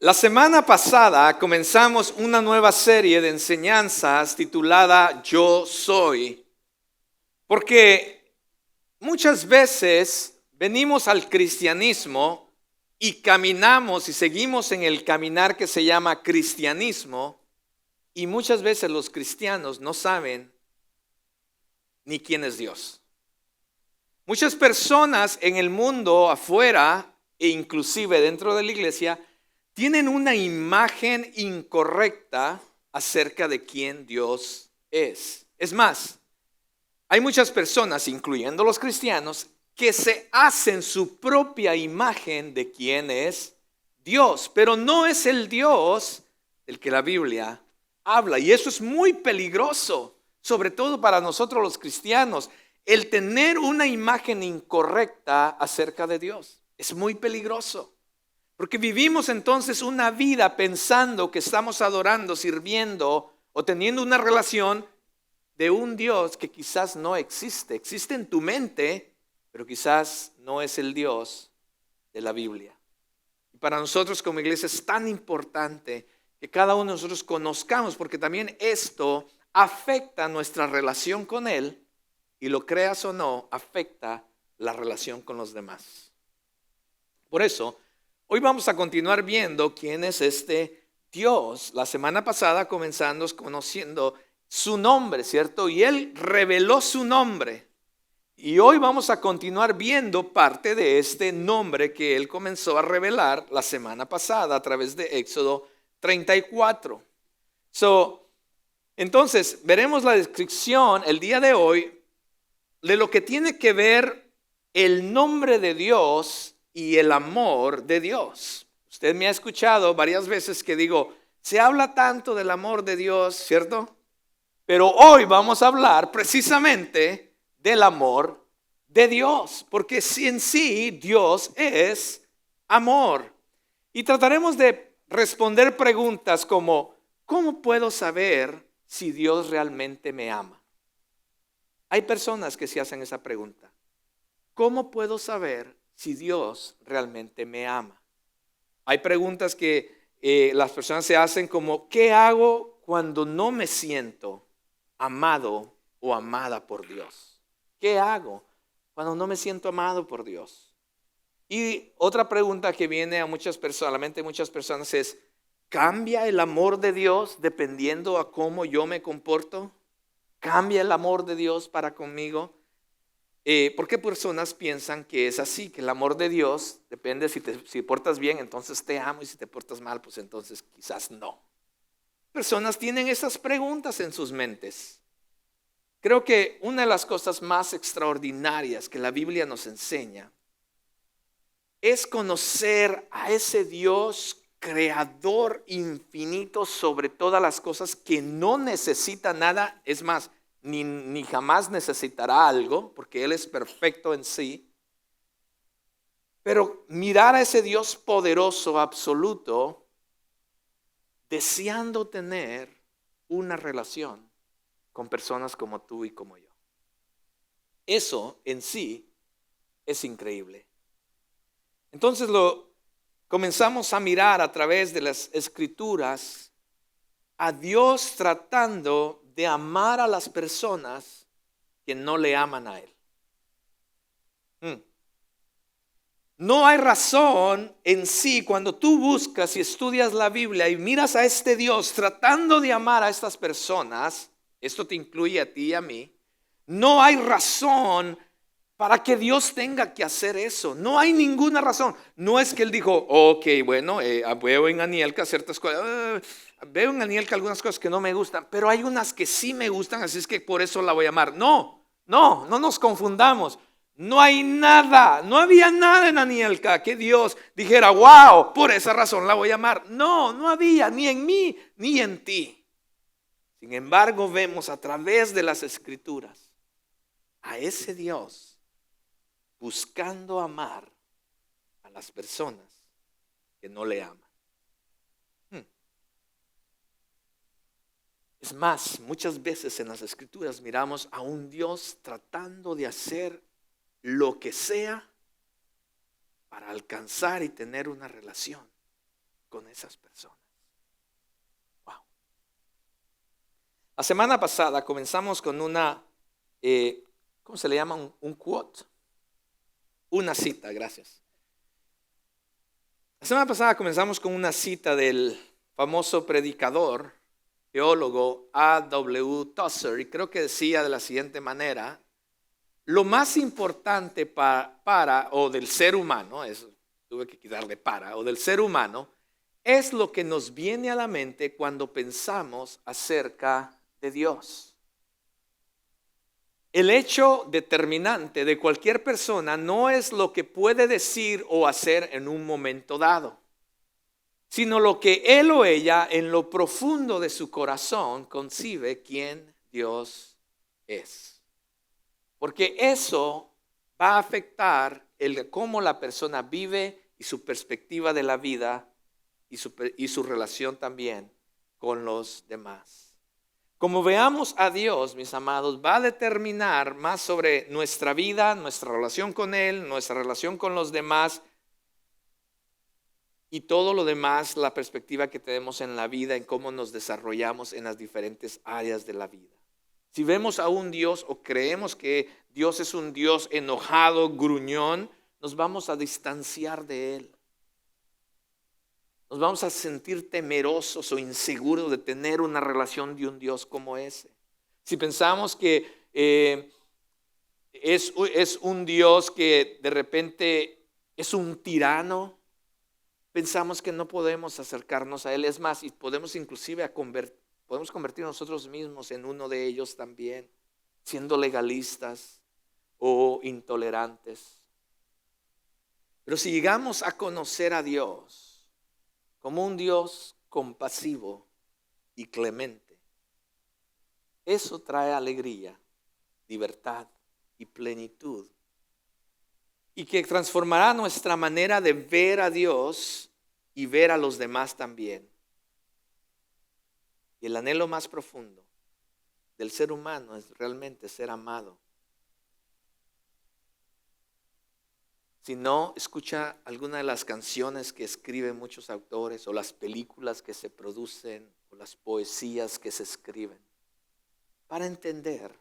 La semana pasada comenzamos una nueva serie de enseñanzas titulada Yo Soy, porque muchas veces venimos al cristianismo y caminamos y seguimos en el caminar que se llama cristianismo, y muchas veces los cristianos no saben ni quién es Dios. Muchas personas en el mundo afuera e inclusive dentro de la iglesia tienen una imagen incorrecta acerca de quién Dios es. Es más, hay muchas personas, incluyendo los cristianos, que se hacen su propia imagen de quién es Dios, pero no es el Dios del que la Biblia habla. Y eso es muy peligroso, sobre todo para nosotros los cristianos, el tener una imagen incorrecta acerca de Dios. Es muy peligroso. Porque vivimos entonces una vida pensando que estamos adorando, sirviendo o teniendo una relación de un Dios que quizás no existe. Existe en tu mente, pero quizás no es el Dios de la Biblia. Y para nosotros como iglesia es tan importante que cada uno de nosotros conozcamos, porque también esto afecta nuestra relación con Él y, lo creas o no, afecta la relación con los demás. Por eso, hoy vamos a continuar viendo quién es este Dios. La semana pasada comenzamos conociendo su nombre, ¿cierto? Y Él reveló su nombre. Y hoy vamos a continuar viendo parte de este nombre que Él comenzó a revelar la semana pasada a través de Éxodo 34. Entonces, veremos la descripción el día de hoy de lo que tiene que ver el nombre de Dios y el amor de Dios. Usted me ha escuchado varias veces que digo, se habla tanto del amor de Dios, ¿cierto? Pero hoy vamos a hablar precisamente del amor de Dios, porque en sí Dios es amor. Y trataremos de responder preguntas como, ¿cómo puedo saber si Dios realmente me ama? Hay personas que se hacen esa pregunta. ¿Cómo puedo saber si Dios realmente me ama? Hay preguntas que las personas se hacen como, ¿qué hago cuando no me siento amado o amada por Dios? ¿Qué hago cuando no me siento amado por Dios? Y otra pregunta que viene a la mente de muchas personas es, ¿cambia el amor de Dios dependiendo a cómo yo me comporto? ¿Cambia el amor de Dios para conmigo? Porque personas piensan que es así, que el amor de Dios depende si te portas bien, entonces te amo, y si te portas mal, pues entonces quizás no. Personas tienen esas preguntas en sus mentes. Creo que una de las cosas más extraordinarias que la Biblia nos enseña es conocer a ese Dios creador infinito sobre todas las cosas, que no necesita nada, es más, ni jamás necesitará algo, porque Él es perfecto en sí. Pero mirar a ese Dios poderoso, absoluto, deseando tener una relación con personas como tú y como yo. Eso en sí es increíble. Entonces comenzamos a mirar a través de las Escrituras a Dios tratando de amar a las personas que no le aman a Él. No hay razón en sí cuando tú buscas y estudias la Biblia y miras a este Dios tratando de amar a estas personas, esto te incluye a ti y a mí, no hay razón para que Dios tenga que hacer eso. No hay ninguna razón. No es que Él dijo, ok, bueno, veo en Anielka ciertas cosas, veo en Anielka algunas cosas que no me gustan, pero hay unas que sí me gustan, así es que por eso la voy a amar. No nos confundamos. No hay nada, no había nada en Anielka que Dios dijera, wow, por esa razón la voy a amar. No había, ni en mí, ni en ti. Sin embargo, vemos a través de las Escrituras a ese Dios buscando amar a las personas que no le aman. Es más, muchas veces en las Escrituras miramos a un Dios tratando de hacer lo que sea para alcanzar y tener una relación con esas personas. Wow. La semana pasada comenzamos con una, ¿cómo se le llama? Un quote. Una cita, gracias. La semana pasada comenzamos con una cita del famoso predicador, teólogo A.W. Tozer, y creo que decía de la siguiente manera: lo más importante o del ser humano, eso tuve que quitarle o del ser humano, es lo que nos viene a la mente cuando pensamos acerca de Dios. El hecho determinante de cualquier persona no es lo que puede decir o hacer en un momento dado, sino lo que él o ella en lo profundo de su corazón concibe quién Dios es. Porque eso va a afectar cómo la persona vive y su perspectiva de la vida y su relación también con los demás. Como veamos a Dios, mis amados, va a determinar más sobre nuestra vida, nuestra relación con Él, nuestra relación con los demás y todo lo demás, la perspectiva que tenemos en la vida, en cómo nos desarrollamos en las diferentes áreas de la vida. Si vemos a un Dios o creemos que Dios es un Dios enojado, gruñón, nos vamos a distanciar de Él. Nos vamos a sentir temerosos o inseguros de tener una relación de un Dios como ese. Si pensamos que es un Dios que de repente es un tirano, pensamos que no podemos acercarnos a Él. Es más, y podemos inclusive podemos convertir nosotros mismos en uno de ellos también, siendo legalistas o intolerantes. Pero si llegamos a conocer a Dios como un Dios compasivo y clemente, eso trae alegría, libertad y plenitud, y que transformará nuestra manera de ver a Dios y ver a los demás también. Y el anhelo más profundo del ser humano es realmente ser amado. Si no, escucha alguna de las canciones que escriben muchos autores, o las películas que se producen, o las poesías que se escriben, para entender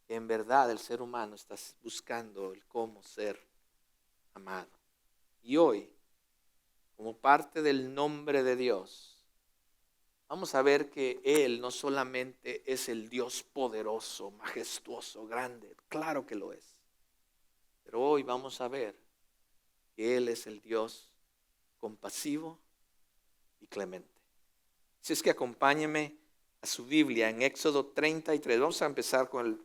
que en verdad el ser humano está buscando el cómo ser amado. Y hoy, como parte del nombre de Dios, vamos a ver que Él no solamente es el Dios poderoso, majestuoso, grande, claro que lo es. Pero hoy vamos a ver que Él es el Dios compasivo y clemente. Así es que acompáñeme a su Biblia en Éxodo 33. Vamos a empezar con el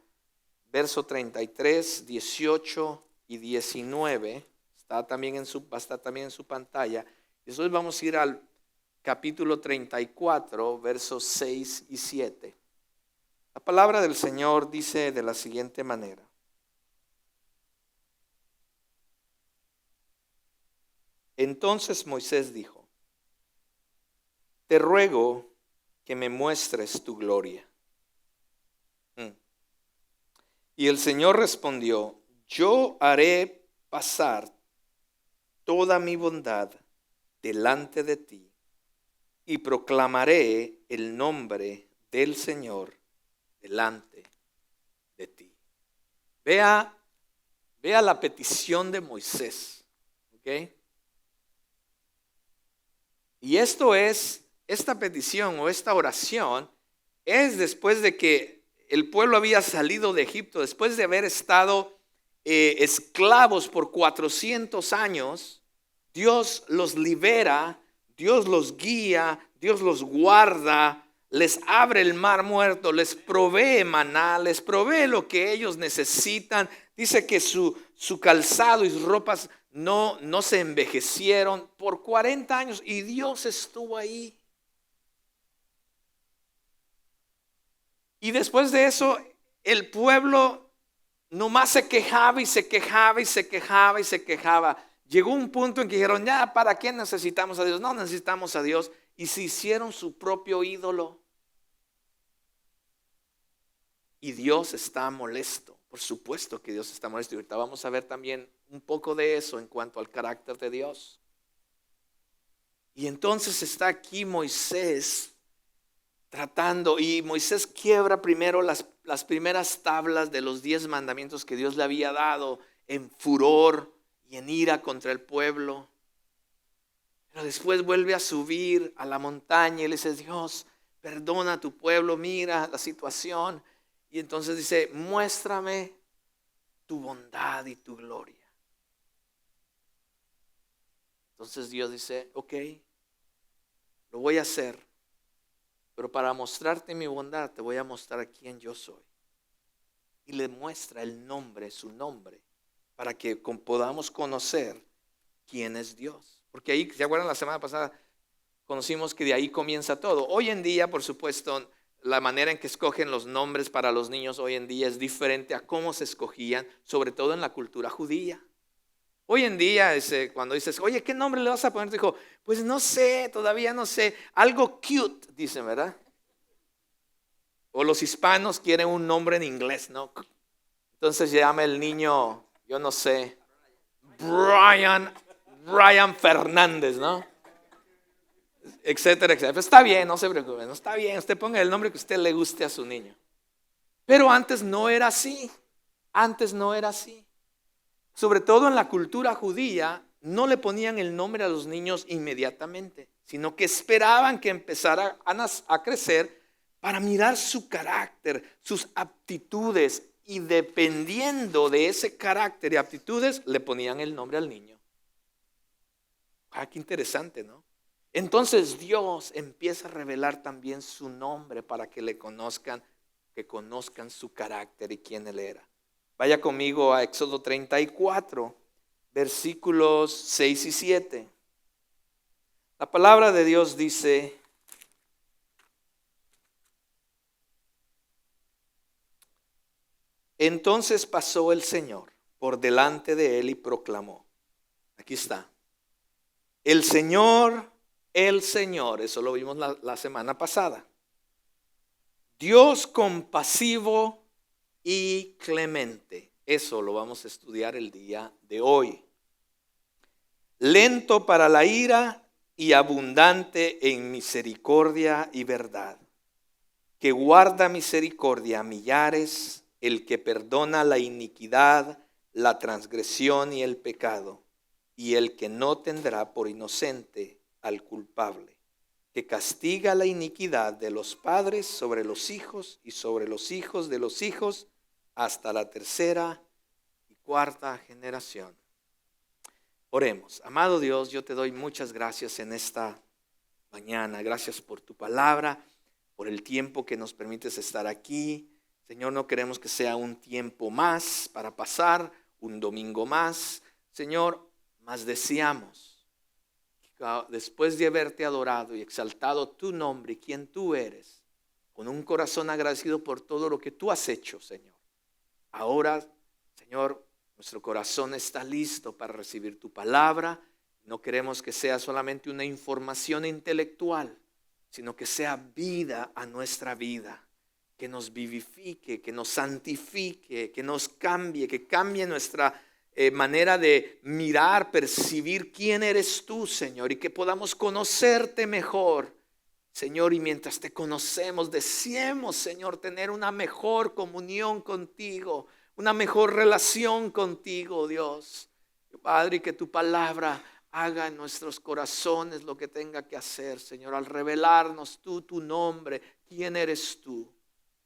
verso 33, 18 y 19. Va a estar también en su pantalla. Y después vamos a ir al capítulo 34, versos 6 y 7. La palabra del Señor dice de la siguiente manera: entonces Moisés dijo: te ruego que me muestres tu gloria. Y el Señor respondió: yo haré pasar toda mi bondad delante de ti y proclamaré el nombre del Señor delante de ti. Vea la petición de Moisés, ¿ok? Y esta petición o esta oración es después de que el pueblo había salido de Egipto, después de haber estado esclavos por 400 años. Dios los libera, Dios los guía, Dios los guarda, les abre el mar muerto, les provee maná, les provee lo que ellos necesitan. Dice que su calzado y sus ropas no se envejecieron por 40 años y Dios estuvo ahí. Y después de eso, el pueblo nomás se quejaba y se quejaba y se quejaba y se quejaba. Llegó un punto en que dijeron: ya, ¿para qué necesitamos a Dios? No necesitamos a Dios. Y se hicieron su propio ídolo. Y Dios está molesto. Por supuesto que Dios está molesto. Y ahorita vamos a ver también un poco de eso en cuanto al carácter de Dios. Y entonces está aquí Moisés tratando, y Moisés quiebra primero las primeras tablas de los 10 mandamientos que Dios le había dado en furor y en ira contra el pueblo. Pero después vuelve a subir a la montaña y le dice: Dios, perdona a tu pueblo, mira la situación. Y entonces dice: muéstrame tu bondad y tu gloria. Entonces Dios dice: ok, lo voy a hacer, pero para mostrarte mi bondad te voy a mostrar quién yo soy. Y le muestra el nombre, su nombre, para que podamos conocer quién es Dios. Porque ahí, ¿se acuerdan la semana pasada? Conocimos que de ahí comienza todo. Hoy en día, por supuesto, la manera en que escogen los nombres para los niños hoy en día es diferente a cómo se escogían, sobre todo en la cultura judía. Hoy en día, cuando dices: oye, ¿qué nombre le vas a poner? Te dijo: pues no sé, todavía no sé. Algo cute, dicen, ¿verdad? O los hispanos quieren un nombre en inglés, ¿no? Entonces llama el niño, yo no sé, Brian Fernández, ¿no? Etcétera, etcétera. Pero está bien, no se preocupe, no está bien. Usted ponga el nombre que a usted le guste a su niño. Pero antes no era así. Antes no era así. Sobre todo en la cultura judía, no le ponían el nombre a los niños inmediatamente, sino que esperaban que empezara a crecer para mirar su carácter, sus aptitudes, y dependiendo de ese carácter y aptitudes, le ponían el nombre al niño. Qué interesante, ¿no? Entonces Dios empieza a revelar también su nombre para que le conozcan, que conozcan su carácter y quién él era. Vaya conmigo a Éxodo 34, versículos 6 y 7. La palabra de Dios dice: entonces pasó el Señor por delante de él y proclamó. Aquí está. El Señor, eso lo vimos la semana pasada. Dios compasivo y clemente. Eso lo vamos a estudiar el día de hoy. Lento para la ira y abundante en misericordia y verdad. Que guarda misericordia a millares, el que perdona la iniquidad, la transgresión y el pecado, y el que no tendrá por inocente al culpable, que castiga la iniquidad de los padres sobre los hijos y sobre los hijos de los hijos, hasta la tercera y cuarta generación. Oremos. Amado Dios, yo te doy muchas gracias en esta mañana. Gracias por tu palabra, por el tiempo que nos permites estar aquí. Señor, no queremos que sea un tiempo más para pasar, un domingo más. Señor, mas deseamos, después de haberte adorado y exaltado tu nombre y quien tú eres, con un corazón agradecido por todo lo que tú has hecho, Señor. Ahora, Señor, nuestro corazón está listo para recibir tu palabra. No queremos que sea solamente una información intelectual, sino que sea vida a nuestra vida, que nos vivifique, que nos santifique, que nos cambie, que cambie nuestra manera de mirar, percibir quién eres tú, Señor, y que podamos conocerte mejor, Señor. Y mientras te conocemos, deseemos, Señor, tener una mejor comunión contigo, una mejor relación contigo, Dios. Padre, que tu palabra haga en nuestros corazones lo que tenga que hacer, Señor, al revelarnos tú, tu nombre, quién eres tú.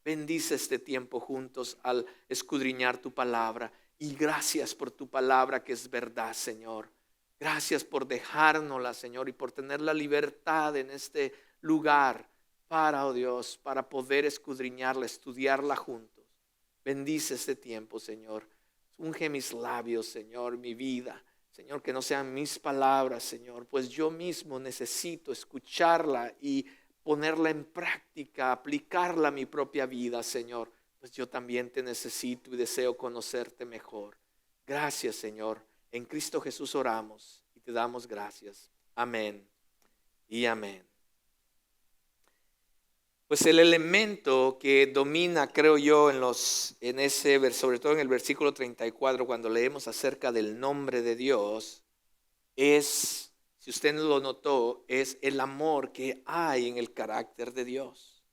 Bendice este tiempo juntos al escudriñar tu palabra. Y gracias por tu palabra que es verdad, Señor. Gracias por dejárnosla, Señor, y por tener la libertad en este lugar para, oh Dios, para poder escudriñarla, estudiarla juntos. Bendice este tiempo, Señor. Unge mis labios, Señor, mi vida. Señor, que no sean mis palabras, Señor, pues yo mismo necesito escucharla y ponerla en práctica, aplicarla a mi propia vida, Señor. Pues yo también te necesito y deseo conocerte mejor. Gracias, Señor. En Cristo Jesús oramos y te damos gracias. Amén y amén. Pues el elemento que domina, creo yo, sobre todo en el versículo 34, cuando leemos acerca del nombre de Dios, es, si usted no lo notó, es el amor que hay en el carácter de Dios.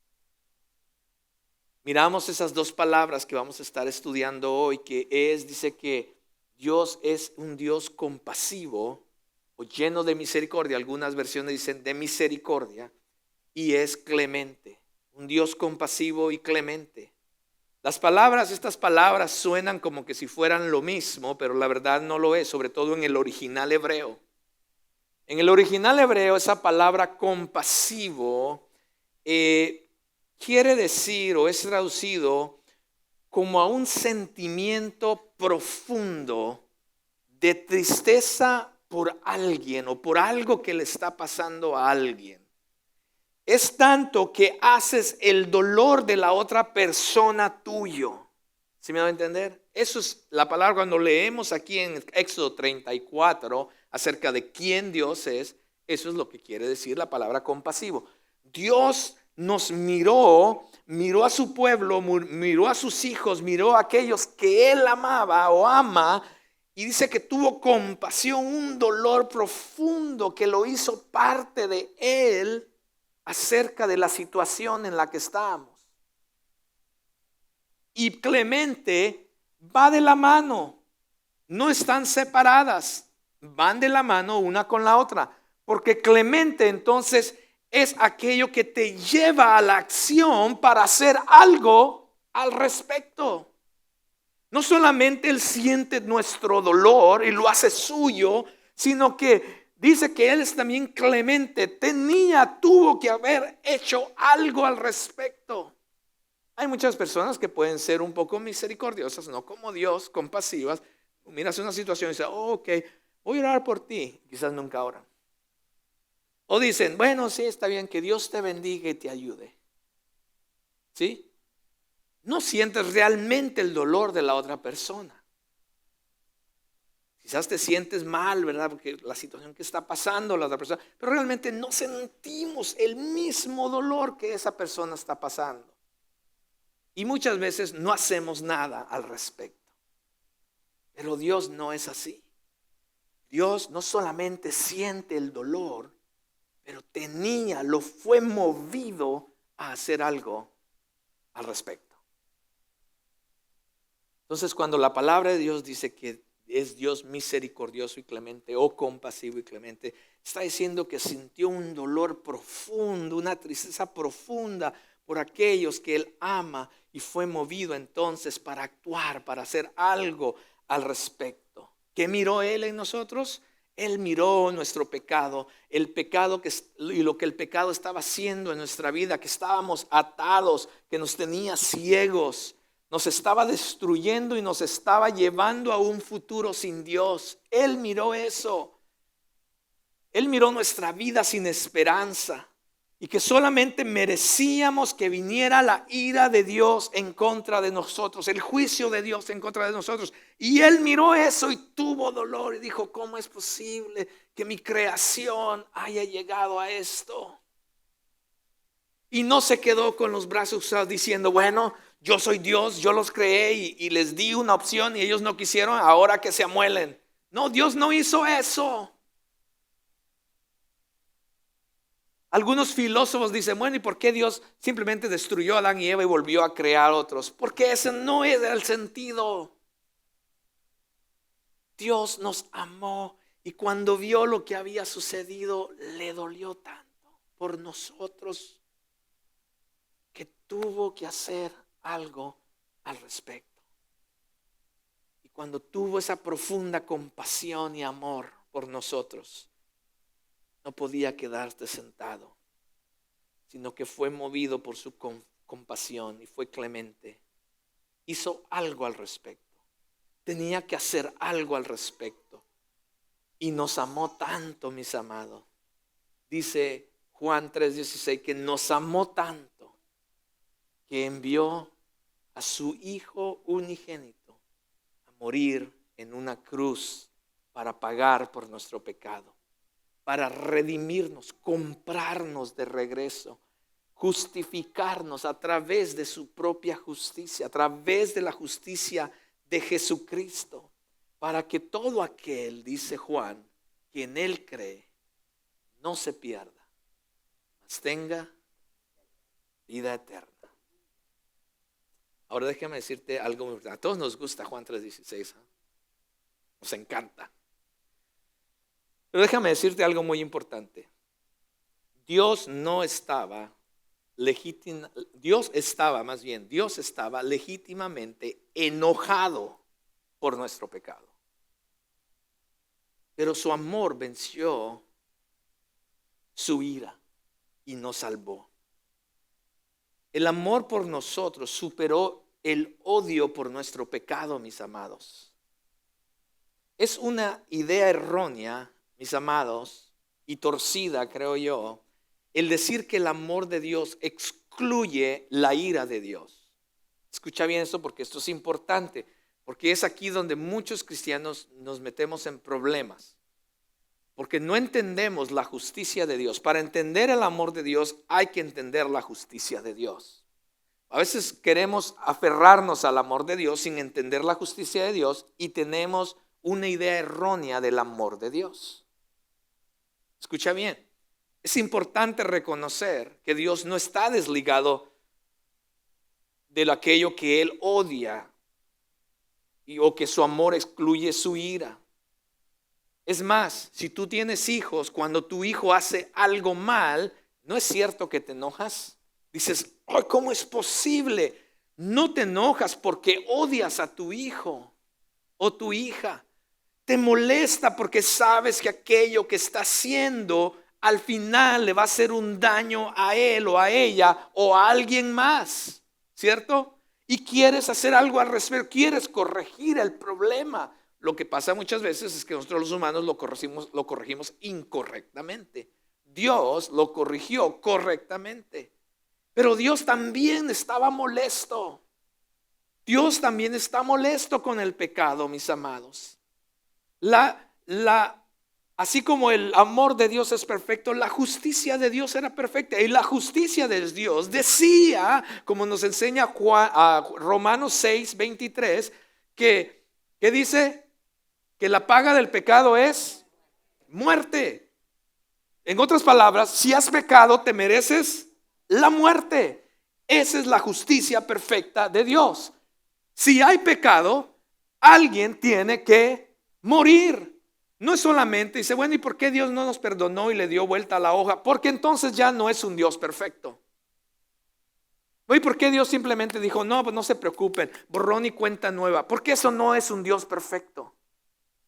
Miramos esas dos palabras que vamos a estar estudiando hoy, dice que Dios es un Dios compasivo o lleno de misericordia. Algunas versiones dicen de misericordia, y es clemente, un Dios compasivo y clemente. Estas palabras suenan como que si fueran lo mismo, pero la verdad no lo es, sobre todo en el original hebreo. En el original hebreo, esa palabra compasivo quiere decir o es traducido como a un sentimiento profundo de tristeza por alguien o por algo que le está pasando a alguien. Es tanto que haces el dolor de la otra persona tuyo. ¿Sí me va a entender? Eso es la palabra cuando leemos aquí en Éxodo 34 acerca de quién Dios es. Eso es lo que quiere decir la palabra compasivo. Dios nos miró a su pueblo, miró a sus hijos, miró a aquellos que Él amaba o ama, y dice que tuvo compasión, un dolor profundo que lo hizo parte de Él acerca de la situación en la que estábamos. Y clemente va de la mano, no están separadas, van de la mano una con la otra, porque clemente entonces es aquello que te lleva a la acción para hacer algo al respecto. No solamente Él siente nuestro dolor y lo hace suyo, sino que dice que Él es también clemente. Tuvo que haber hecho algo al respecto. Hay muchas personas que pueden ser un poco misericordiosas, no como Dios, compasivas. Miras una situación y dices, ok, voy a orar por ti. Quizás nunca oran. O dicen, bueno, sí, está bien, que Dios te bendiga y te ayude. ¿Sí? No sientes realmente el dolor de la otra persona. Quizás te sientes mal, ¿verdad? Porque la situación que está pasando la otra persona, pero realmente no sentimos el mismo dolor que esa persona está pasando. Y muchas veces no hacemos nada al respecto. Pero Dios no es así. Dios no solamente siente el dolor, pero lo fue movido a hacer algo al respecto. Entonces, cuando la palabra de Dios dice que es Dios misericordioso y clemente o compasivo y clemente, está diciendo que sintió un dolor profundo, una tristeza profunda por aquellos que Él ama, y fue movido entonces para actuar, para hacer algo al respecto. ¿Qué miró Él en nosotros? Él miró nuestro pecado, y lo que el pecado estaba haciendo en nuestra vida, que estábamos atados, que nos tenía ciegos, nos estaba destruyendo y nos estaba llevando a un futuro sin Dios. Él miró eso. Él miró nuestra vida sin esperanza y que solamente merecíamos que viniera la ira de Dios en contra de nosotros, el juicio de Dios en contra de nosotros. Y Él miró eso y tuvo dolor y dijo, ¿cómo es posible que mi creación haya llegado a esto? Y no se quedó con los brazos cruzados diciendo, bueno, yo soy Dios, yo los creé y les di una opción y ellos no quisieron, ahora que se amuelen. No, Dios no hizo eso. Algunos filósofos dicen, bueno, ¿y por qué Dios simplemente destruyó a Adán y Eva y volvió a crear otros? Porque ese no es el sentido. Dios nos amó y cuando vio lo que había sucedido, le dolió tanto por nosotros que tuvo que hacer algo al respecto. Y cuando tuvo esa profunda compasión y amor por nosotros, no podía quedarse sentado, sino que fue movido por su compasión y fue clemente. Hizo algo al respecto. Tenía que hacer algo al respecto. Y nos amó tanto, mis amados. Dice Juan 3:16 que nos amó tanto que envió a su Hijo unigénito a morir en una cruz para pagar por nuestro pecado, para redimirnos, comprarnos de regreso, justificarnos a través de su propia justicia, a través de la justicia de Jesucristo, para que todo aquel, dice Juan, que en Él cree, no se pierda, mas tenga vida eterna. Ahora déjame decirte algo muy importante. A todos nos gusta Juan 3:16, ¿eh? Nos encanta. Pero déjame decirte algo muy importante. Dios estaba legítimamente enojado por nuestro pecado. Pero su amor venció su ira y nos salvó. El amor por nosotros superó el odio por nuestro pecado, mis amados. Es una idea errónea, mis amados, y torcida, creo yo, el decir que el amor de Dios excluye la ira de Dios. Escucha bien esto porque esto es importante, porque es aquí donde muchos cristianos nos metemos en problemas, porque no entendemos la justicia de Dios. Para entender el amor de Dios hay que entender la justicia de Dios. A veces queremos aferrarnos al amor de Dios sin entender la justicia de Dios y tenemos una idea errónea del amor de Dios. Escucha bien, es importante reconocer que Dios no está desligado de aquello que Él odia o que su amor excluye su ira. Es más, si tú tienes hijos, cuando tu hijo hace algo mal, ¿no es cierto que te enojas? Dices, oh, ¿cómo es posible? No te enojas porque odias a tu hijo o tu hija. Te molesta porque sabes que aquello que está haciendo al final le va a hacer un daño a él o a ella o a alguien más, ¿cierto? Y quieres hacer algo al respecto, quieres corregir el problema. Lo que pasa muchas veces es que nosotros los humanos lo corregimos incorrectamente. Dios lo corrigió correctamente. Pero Dios también estaba molesto. Dios también está molesto con el pecado, mis amados. Así como el amor de Dios es perfecto, la justicia de Dios era perfecta. Y la justicia de Dios decía, como nos enseña Romanos 6:23, que dice que la paga del pecado es muerte. En otras palabras, si has pecado, te mereces la muerte. Esa es la justicia perfecta de Dios. Si hay pecado, alguien tiene que morir. No es solamente, dice, bueno, ¿y por qué Dios no nos perdonó y le dio vuelta a la hoja? Porque entonces ya no es un Dios perfecto. ¿Y por qué Dios simplemente dijo, no, pues no se preocupen, borrón y cuenta nueva? Porque eso no es un Dios perfecto.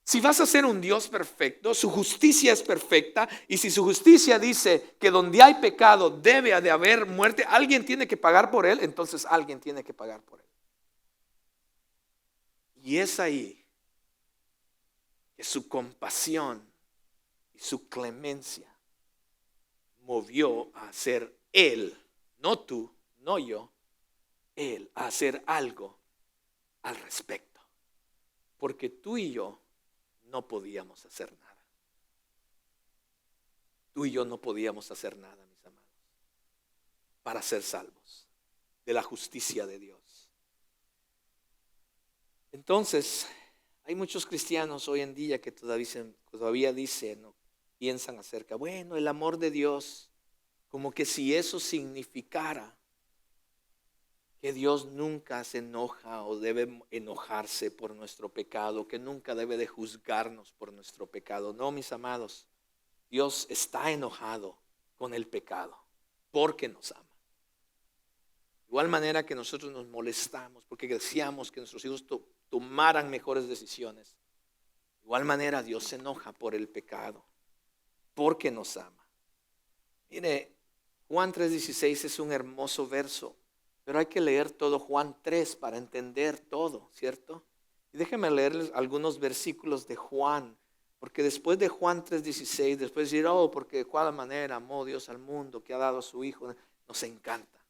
Si vas a ser un Dios perfecto, su justicia es perfecta, y si su justicia dice que donde hay pecado debe de haber muerte, alguien tiene que pagar por él, entonces alguien tiene que pagar por él. Y es ahí que su compasión y su clemencia movió a hacer él, no tú, no yo, él, a hacer algo al respecto. Porque tú y yo no podíamos hacer nada. Tú y yo no podíamos hacer nada, mis amados, para ser salvos de la justicia de Dios. Entonces, hay muchos cristianos hoy en día que todavía dicen o piensan acerca, bueno, el amor de Dios, como que si eso significara que Dios nunca se enoja o debe enojarse por nuestro pecado, que nunca debe de juzgarnos por nuestro pecado. No, mis amados, Dios está enojado con el pecado porque nos ama. De igual manera que nosotros nos molestamos porque deseamos que nuestros hijos tomaran mejores decisiones. De igual manera Dios se enoja por el pecado porque nos ama. Mire, Juan 3:16 es un hermoso verso. Pero hay que leer todo Juan 3 para entender todo, ¿cierto? Y déjenme leerles algunos versículos de Juan, porque después de Juan 3:16, después de decir, oh, porque de cuál manera amó Dios al mundo que ha dado a su Hijo, nos encanta.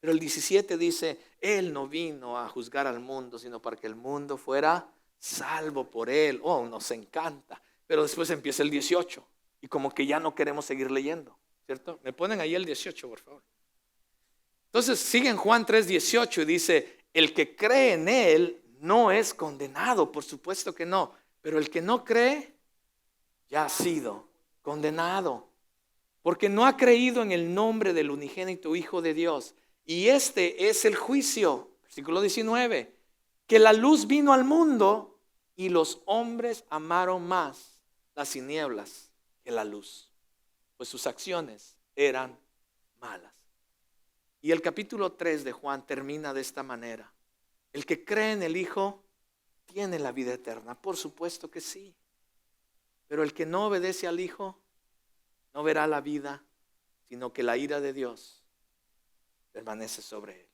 Pero el 17 dice, Él no vino a juzgar al mundo, sino para que el mundo fuera salvo por Él. Oh, nos encanta. Pero después empieza el 18 y como que ya no queremos seguir leyendo, ¿cierto? Me ponen ahí el 18, por favor. Entonces sigue en Juan 3:18 y dice, el que cree en Él no es condenado, por supuesto que no, pero el que no cree ya ha sido condenado. porque no ha creído en el nombre del unigénito Hijo de Dios. Y este es el juicio, versículo 19, que la luz vino al mundo y los hombres amaron más las tinieblas que la luz, pues sus acciones eran malas. Y el capítulo 3 de Juan termina de esta manera: el que cree en el Hijo tiene la vida eterna. Por supuesto que sí, pero el que no obedece al Hijo no verá la vida, sino que la ira de Dios permanece sobre él.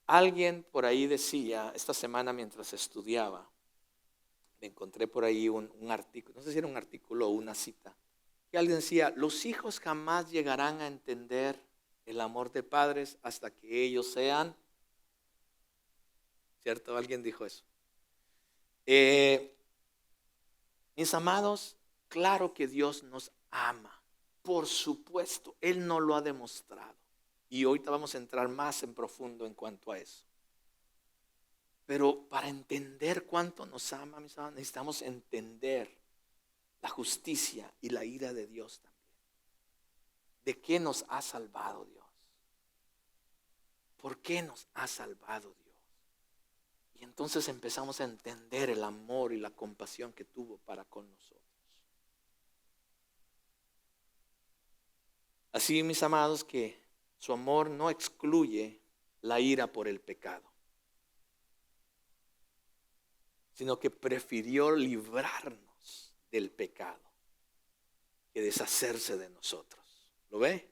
Alguien por ahí decía, esta semana mientras estudiaba, me encontré por ahí un artículo, no sé si era un artículo o una cita, que alguien decía: los hijos jamás llegarán a entender el amor de padres hasta que ellos sean, ¿cierto? Alguien dijo eso. Mis amados, claro que Dios nos ama, por supuesto, Él nos lo ha demostrado. Y ahorita vamos a entrar más en profundo en cuanto a eso. Pero para entender cuánto nos ama, mis amados, necesitamos entender la justicia y la ira de Dios también. ¿De qué nos ha salvado Dios? ¿Por qué nos ha salvado Dios? Y entonces empezamos a entender el amor y la compasión que tuvo para con nosotros. Así, mis amados, que su amor no excluye la ira por el pecado, sino que prefirió librarnos del pecado que deshacerse de nosotros. ¿Lo ve?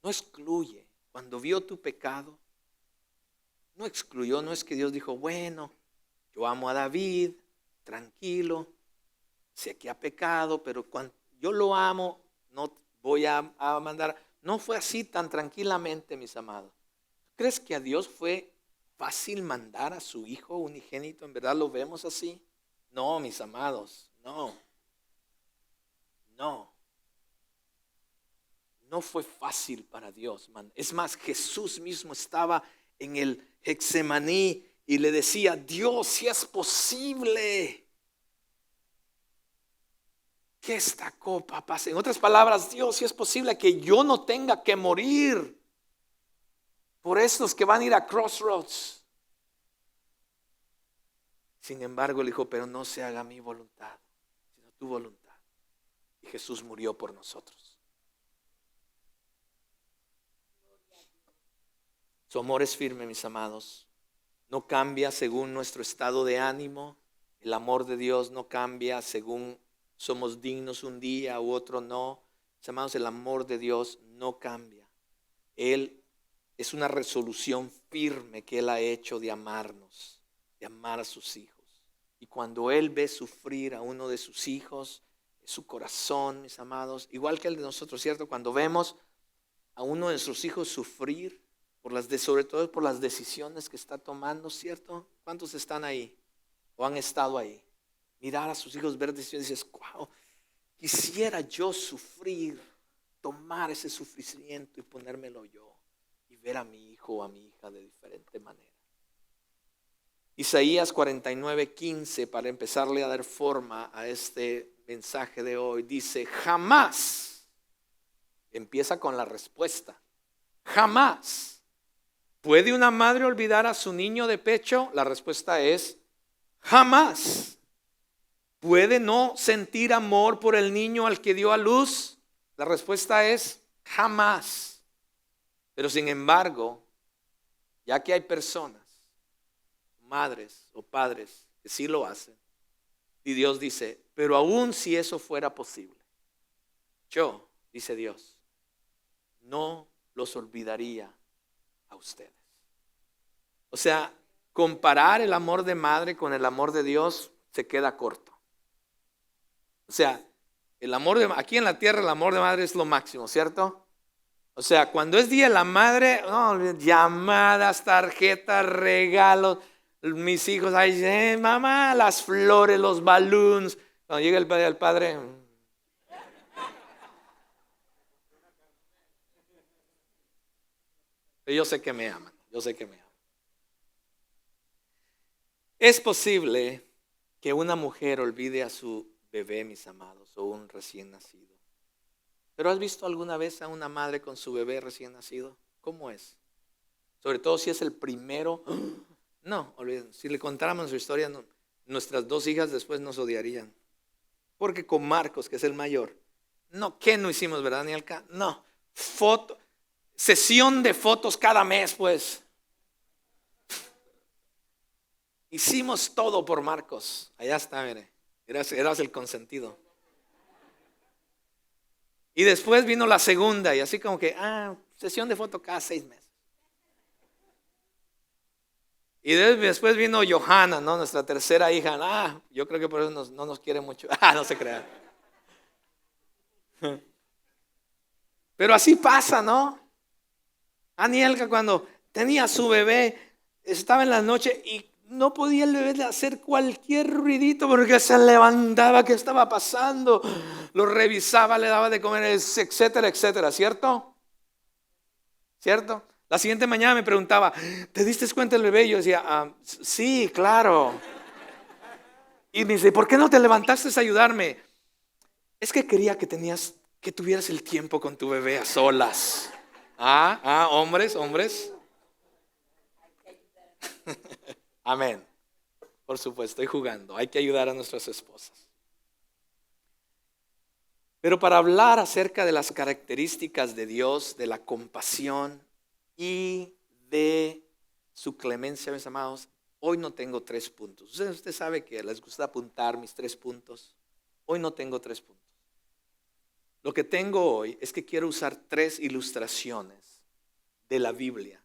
No excluye. Cuando vio tu pecado, no excluyó. No es que Dios dijo: bueno, yo amo a David, tranquilo, sé que ha pecado, pero cuando yo lo amo, no voy a mandar. No fue así tan tranquilamente, mis amados. ¿Crees que a Dios fue fácil mandar a su Hijo unigénito? ¿En verdad lo vemos así? No, mis amados, no. No fue fácil para Dios, man. Es más, Jesús mismo estaba en el Getsemaní y le decía: Dios, si es posible, que esta copa pase. En otras palabras, Dios, si es posible que yo no tenga que morir por estos que van a ir a Crossroads. Sin embargo, él dijo: pero no se haga mi voluntad, sino tu voluntad. Y Jesús murió por nosotros. Su amor es firme, mis amados. No cambia según nuestro estado de ánimo. El amor de Dios no cambia según somos dignos un día u otro no. Mis amados, el amor de Dios no cambia. Él es una resolución firme que Él ha hecho de amarnos, de amar a sus hijos. Y cuando Él ve sufrir a uno de sus hijos, su corazón, mis amados, igual que el de nosotros, ¿cierto? Cuando vemos a uno de nuestros hijos sufrir, sobre todo por las decisiones que está tomando, ¿cierto? ¿Cuántos están ahí o han estado ahí? Mirar a sus hijos, ver decisiones y dices: wow, quisiera yo sufrir, tomar ese sufrimiento y ponérmelo yo y ver a mi hijo o a mi hija de diferente manera. Isaías 49:15, para empezarle a dar forma a este mensaje de hoy, dice: jamás, empieza con la respuesta, jamás ¿puede una madre olvidar a su niño de pecho? La respuesta es jamás. ¿Puede no sentir amor por el niño al que dio a luz? La respuesta es jamás. Pero sin embargo, ya que hay personas, madres o padres, que sí lo hacen, y Dios dice: pero aún si eso fuera posible, yo, dice Dios, no los olvidaría a ustedes. O sea, comparar el amor de madre con el amor de Dios se queda corto. O sea, aquí en la tierra el amor de madre es lo máximo, ¿cierto? O sea, cuando es día de la madre, llamadas, tarjetas, regalos, mis hijos ahí, mamá, las flores, los balloons. Cuando llega el padre, yo sé que me aman, yo sé que me aman. Es posible que una mujer olvide a su bebé, mis amados, o un recién nacido. ¿Pero has visto alguna vez a una madre con su bebé recién nacido? ¿Cómo es? Sobre todo si es el primero. No, olviden, si le contáramos su historia, nuestras dos hijas después nos odiarían. Porque con Marcos, que es el mayor, no, ¿qué no hicimos, verdad, Nielka? No, sesión de fotos cada mes, pues. Hicimos todo por Marcos. Allá está, mire, eras el consentido. Y después vino la segunda y así como que, sesión de foto cada 6 meses. Y después vino Johanna, ¿no? Nuestra tercera hija. Yo creo que por eso no nos quiere mucho. No se crean. Pero así pasa, ¿no? Anielka cuando tenía su bebé, estaba en la noche y no podía el bebé hacer cualquier ruidito porque se levantaba, ¿qué estaba pasando? Lo revisaba, le daba de comer, etcétera, etcétera, ¿cierto? ¿Cierto? La siguiente mañana me preguntaba, ¿te diste cuenta del bebé? Y yo decía, sí, claro. Y me dice, ¿por qué no te levantaste a ayudarme? Es que quería que tuvieras el tiempo con tu bebé a solas. Hombres. Amén. Por supuesto, estoy jugando. Hay que ayudar a nuestras esposas. Pero para hablar acerca de las características de Dios, de la compasión y de su clemencia, mis amados, hoy no tengo 3 puntos. Usted sabe que les gusta apuntar mis 3 puntos. Hoy no tengo 3 puntos. Lo que tengo hoy es que quiero usar 3 ilustraciones de la Biblia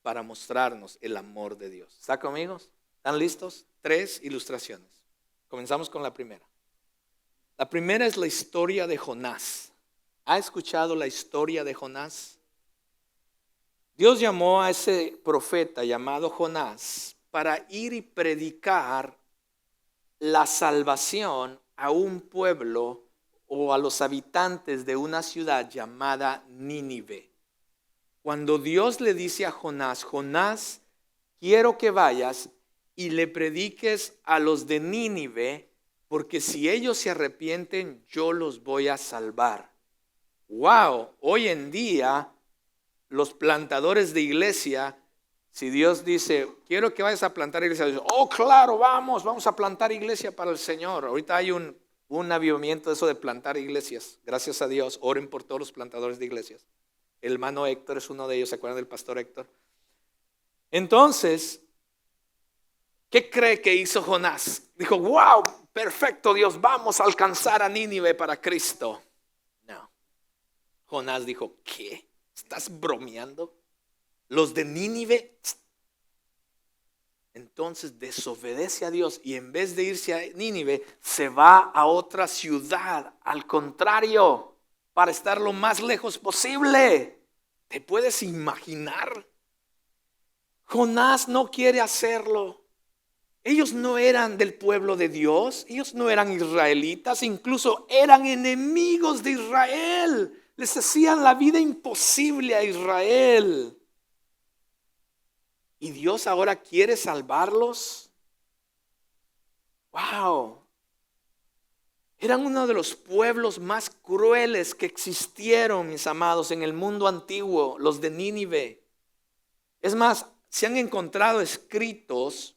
para mostrarnos el amor de Dios. ¿Está conmigo? ¿Están listos? 3 ilustraciones. Comenzamos con la primera. La primera es la historia de Jonás. ¿Ha escuchado la historia de Jonás? Dios llamó a ese profeta llamado Jonás para ir y predicar la salvación a un pueblo o a los habitantes de una ciudad llamada Nínive. Cuando Dios le dice a Jonás, Jonás, quiero que vayas y le prediques a los de Nínive, porque si ellos se arrepienten, yo los voy a salvar. Wow, hoy en día los plantadores de iglesia, si Dios dice, quiero que vayas a plantar iglesia, dicen, claro, vamos a plantar iglesia para el Señor. Ahorita hay un avivamiento de eso de plantar iglesias. Gracias a Dios, oren por todos los plantadores de iglesias. El hermano Héctor es uno de ellos, ¿se acuerdan del pastor Héctor? Entonces, ¿qué cree que hizo Jonás? Dijo, wow, perfecto Dios, vamos a alcanzar a Nínive para Cristo. No. Jonás dijo, ¿qué? ¿Estás bromeando? Los de Nínive. Entonces desobedece a Dios y en vez de irse a Nínive, se va a otra ciudad. Al contrario, para estar lo más lejos posible. ¿Te puedes imaginar? Jonás no quiere hacerlo. Ellos no eran del pueblo de Dios, ellos no eran israelitas, incluso eran enemigos de Israel. Les hacían la vida imposible a Israel. ¿Y Dios ahora quiere salvarlos? ¡Wow! Eran uno de los pueblos más crueles que existieron, mis amados, en el mundo antiguo, los de Nínive. Es más, se han encontrado escritos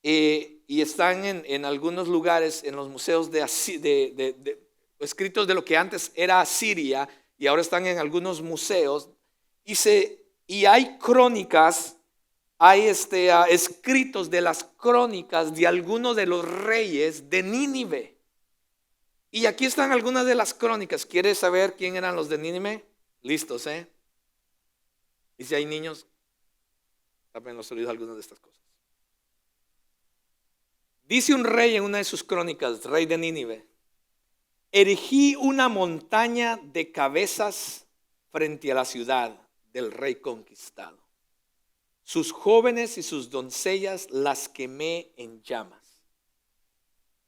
y están en algunos lugares, en los museos escritos de lo que antes era Asiria y ahora están en algunos museos. Y hay crónicas, hay escritos de las crónicas de algunos de los reyes de Nínive. Y aquí están algunas de las crónicas. ¿Quieres saber quién eran los de Nínive? Listos, ¿eh? Y si hay niños, tapen los oídos algunas de estas cosas. Dice un rey en una de sus crónicas, rey de Nínive, erigí una montaña de cabezas frente a la ciudad del rey conquistado. Sus jóvenes y sus doncellas las quemé en llamas.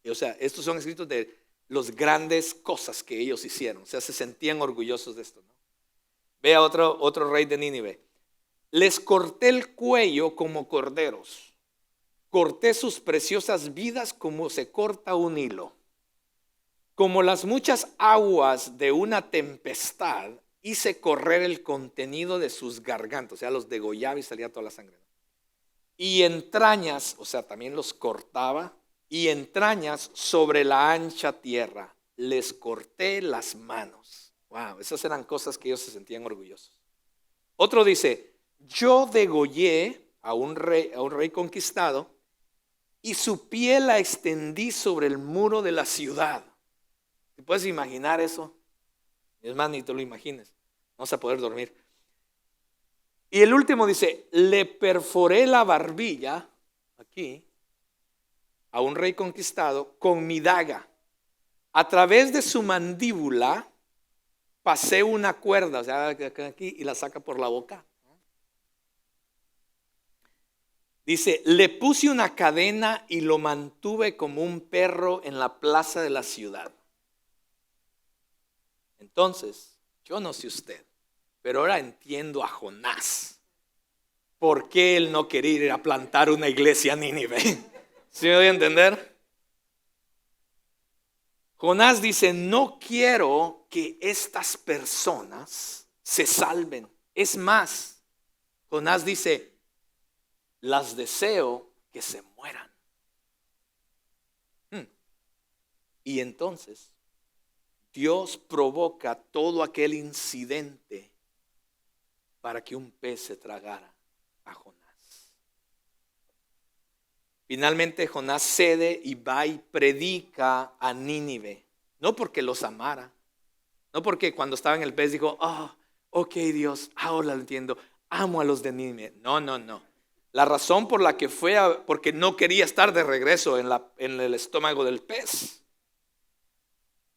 O sea, estos son escritos de las grandes cosas que ellos hicieron. O sea, se sentían orgullosos de esto, ¿no? Ve a otro rey de Nínive. Les corté el cuello como corderos. Corté sus preciosas vidas como se corta un hilo. como las muchas aguas de una tempestad, hice correr el contenido de sus gargantas, o sea, los degollaba y salía toda la sangre. Y entrañas, o sea, también los cortaba, y entrañas sobre la ancha tierra, les corté las manos. Wow, esas eran cosas que ellos se sentían orgullosos. Otro dice, yo degollé a un rey conquistado, y su piel la extendí sobre el muro de la ciudad. ¿Te puedes imaginar eso? Es más, ni te lo imagines. No vas a poder dormir. Y el último dice, le perforé la barbilla, aquí, a un rey conquistado, con mi daga. A través de su mandíbula pasé una cuerda, o sea, aquí, y la saca por la boca. Dice, le puse una cadena y lo mantuve como un perro en la plaza de la ciudad. Entonces, yo no sé usted, pero ahora entiendo a Jonás. ¿Por qué él no quería ir a plantar una iglesia a Nínive? ¿Sí me voy a entender? Jonás dice, no quiero que estas personas se salven. Es más, Jonás dice, las deseo que se mueran. Y entonces, Dios provoca todo aquel incidente para que un pez se tragara a Jonás. Finalmente Jonás cede y va y predica a Nínive. No porque los amara, no porque cuando estaba en el pez dijo, ok Dios, ahora lo entiendo, amo a los de Nínive. No. La razón por la que fue, porque no quería estar de regreso en el estómago del pez.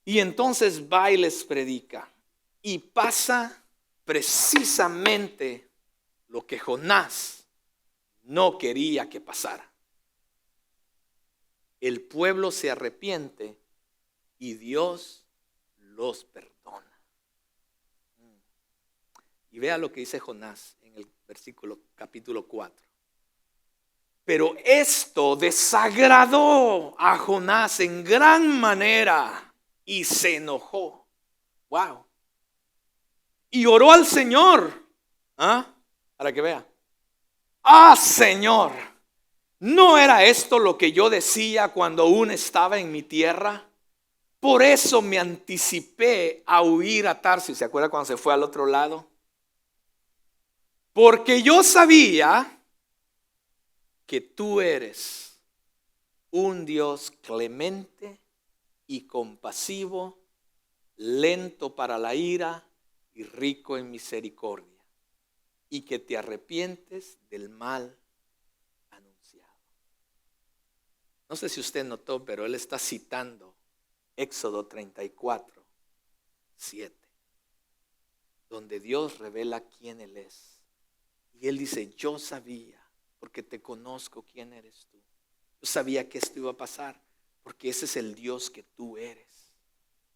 Y entonces va y les predica. Y pasa precisamente lo que Jonás no quería que pasara. El pueblo se arrepiente y Dios los perdona. Y vea lo que dice Jonás en el capítulo 4. Pero esto desagradó a Jonás en gran manera y se enojó. Wow. Y oró al Señor. Para que vea. Señor, ¿no era esto lo que yo decía cuando aún estaba en mi tierra? Por eso me anticipé a huir a Tarsis. ¿Se acuerda cuando se fue al otro lado? Porque yo sabía que tú eres un Dios clemente y compasivo, lento para la ira y rico en misericordia, y que te arrepientes del mal anunciado. No sé si usted notó, pero él está citando Éxodo 34, 7, donde Dios revela quién Él es. Y Él dice, yo sabía, porque te conozco quién eres tú. Yo sabía que esto iba a pasar, porque ese es el Dios que tú eres.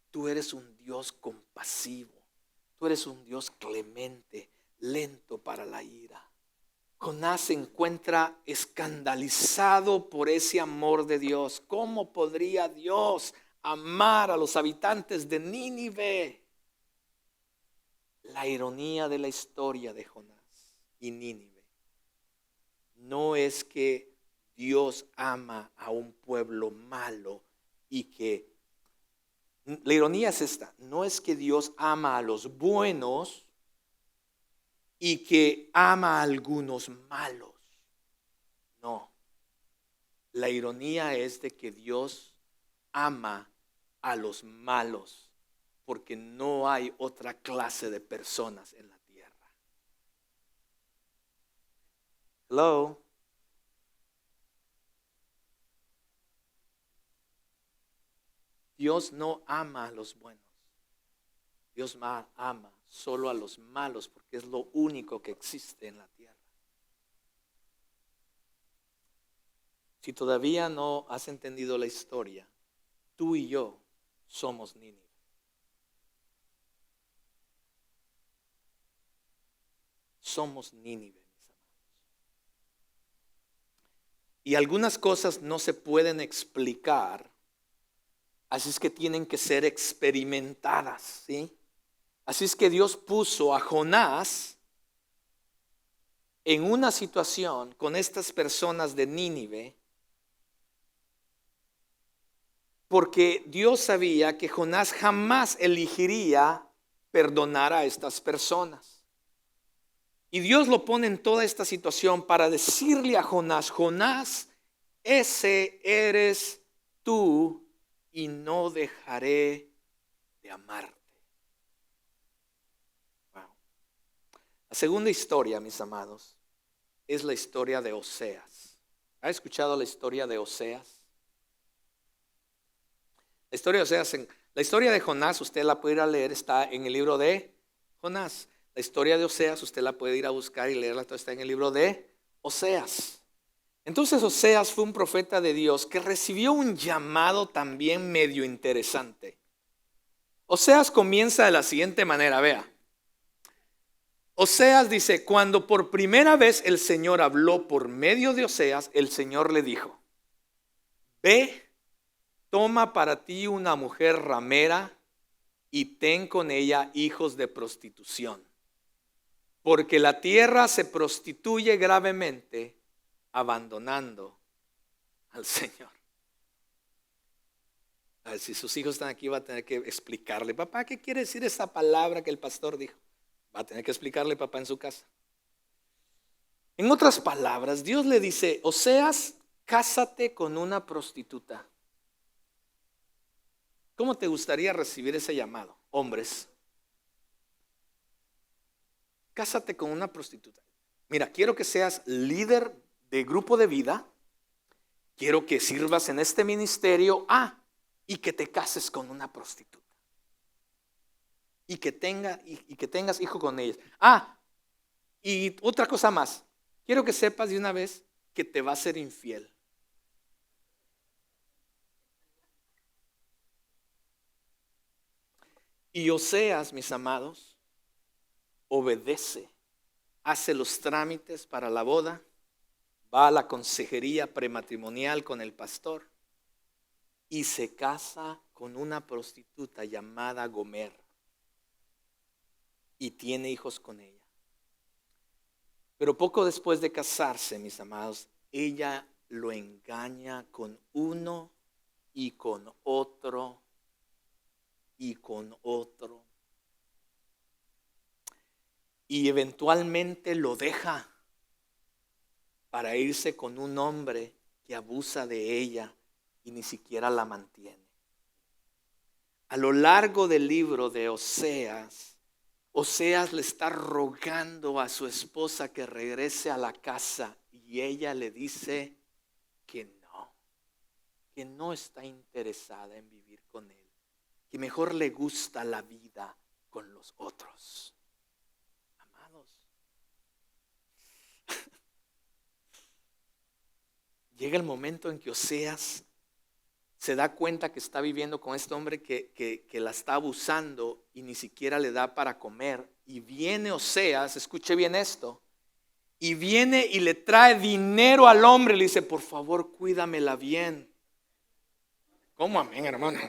Tú eres un Dios compasivo. Tú eres un Dios clemente, lento para la ira. Jonás se encuentra escandalizado por ese amor de Dios. ¿Cómo podría Dios amar a los habitantes de Nínive? La ironía de la historia de Jonás y Nínive no es que Dios ama a un pueblo malo y que la ironía es esta, no es que Dios ama a los buenos y que ama a algunos malos. No. La ironía es de que Dios ama a los malos porque no hay otra clase de personas en la tierra. Hello. Dios no ama a los buenos. Dios ama solo a los malos porque es lo único que existe en la tierra. Si todavía no has entendido la historia, tú y yo somos Nínive. Somos Nínive, mis amados. Y algunas cosas no se pueden explicar Así es que tienen que ser experimentadas, ¿sí? Así es que Dios puso a Jonás en una situación con estas personas de Nínive, porque Dios sabía que Jonás jamás elegiría perdonar a estas personas. Y Dios lo pone en toda esta situación para decirle a Jonás: Jonás, ese eres tú y no dejaré de amarte. Wow. La segunda historia, mis amados, es la historia de Oseas. ¿Ha escuchado la historia de Oseas? La historia de Oseas, la historia de Jonás, usted la puede ir a leer, está en el libro de Jonás. La historia de Oseas, usted la puede ir a buscar y leerla, está en el libro de Oseas. Entonces Oseas fue un profeta de Dios que recibió un llamado también medio interesante. Oseas comienza de la siguiente manera, vea. Oseas dice: cuando por primera vez el Señor habló por medio de Oseas, el Señor le dijo: ve, toma para ti una mujer ramera y ten con ella hijos de prostitución, porque la tierra se prostituye gravemente, abandonando al Señor. A ver, si sus hijos están aquí, va a tener que explicarle: papá, ¿qué quiere decir esa palabra que el pastor dijo? Va a tener que explicarle, papá, en su casa. En otras palabras, Dios le dice: Oseas, cásate con una prostituta. ¿Cómo te gustaría recibir ese llamado, hombres? Cásate con una prostituta. Mira, quiero que seas líder de grupo de vida. Quiero que sirvas en este ministerio. Y que te cases con una prostituta. Y que tengas hijo con ellas. Y otra cosa más. Quiero que sepas de una vez que te va a ser infiel. Y Oseas, mis amados, obedece, hace los trámites para la boda, va a la consejería prematrimonial con el pastor y se casa con una prostituta llamada Gomer y tiene hijos con ella. Pero poco después de casarse, mis amados, ella lo engaña con uno y con otro y con otro. Y eventualmente lo deja para irse con un hombre que abusa de ella y ni siquiera la mantiene. A lo largo del libro de Oseas, Oseas le está rogando a su esposa que regrese a la casa y ella le dice que no está interesada en vivir con él, que mejor le gusta la vida con los otros. Amados, llega el momento en que Oseas se da cuenta que está viviendo con este hombre que la está abusando y ni siquiera le da para comer. Y viene Oseas, escuche bien esto, y viene y le trae dinero al hombre y le dice: por favor, cuídamela bien. ¿Cómo amén, hermano?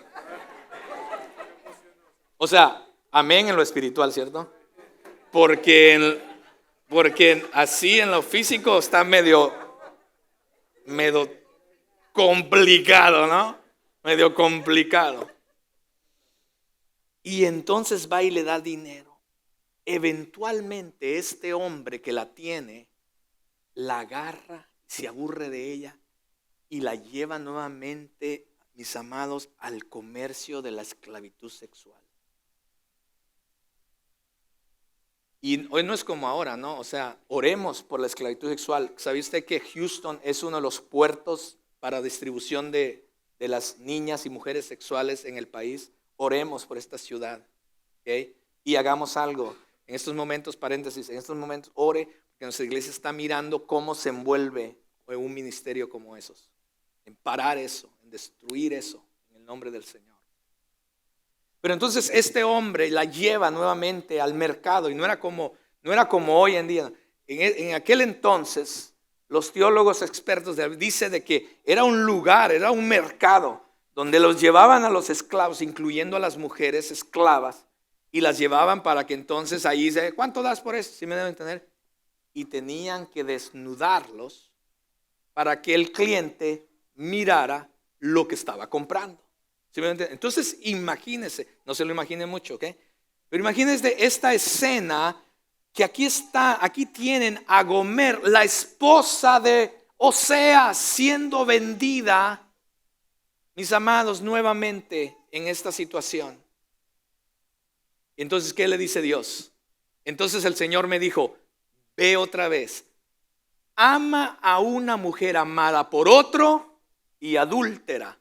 O sea, amén en lo espiritual, ¿cierto? Porque así en lo físico está medio complicado, ¿no? Medio complicado. Y entonces va y le da dinero. Eventualmente este hombre que la tiene, la agarra, se aburre de ella y la lleva nuevamente, mis amados, al comercio de la esclavitud sexual. Y hoy no es como ahora, ¿no? O sea, oremos por la esclavitud sexual. ¿Sabe usted que Houston es uno de los puertos para distribución de las niñas y mujeres sexuales en el país? Oremos por esta ciudad, ¿okay? Y hagamos algo. En estos momentos, paréntesis, en estos momentos ore, porque nuestra iglesia está mirando cómo se envuelve en un ministerio como esos. En parar eso, en destruir eso, en el nombre del Señor. Pero entonces este hombre la lleva nuevamente al mercado y no era como hoy en día. En aquel entonces, los teólogos expertos dicen de que era un lugar, era un mercado donde los llevaban a los esclavos, incluyendo a las mujeres esclavas, y las llevaban para que entonces ahí se, ¿cuánto das por eso? ¿Sí me deben entender? Y tenían que desnudarlos para que el cliente mirara lo que estaba comprando. ¿Sí me entienden? Entonces imagínense, no se lo imaginen mucho, ¿ok? Pero imagínense esta escena que aquí está, aquí tienen a Gomer, la esposa de Oseas, siendo vendida, mis amados, nuevamente en esta situación. Entonces, ¿qué le dice Dios? Entonces el Señor me dijo, ve otra vez, ama a una mujer amada por otro y adúltera,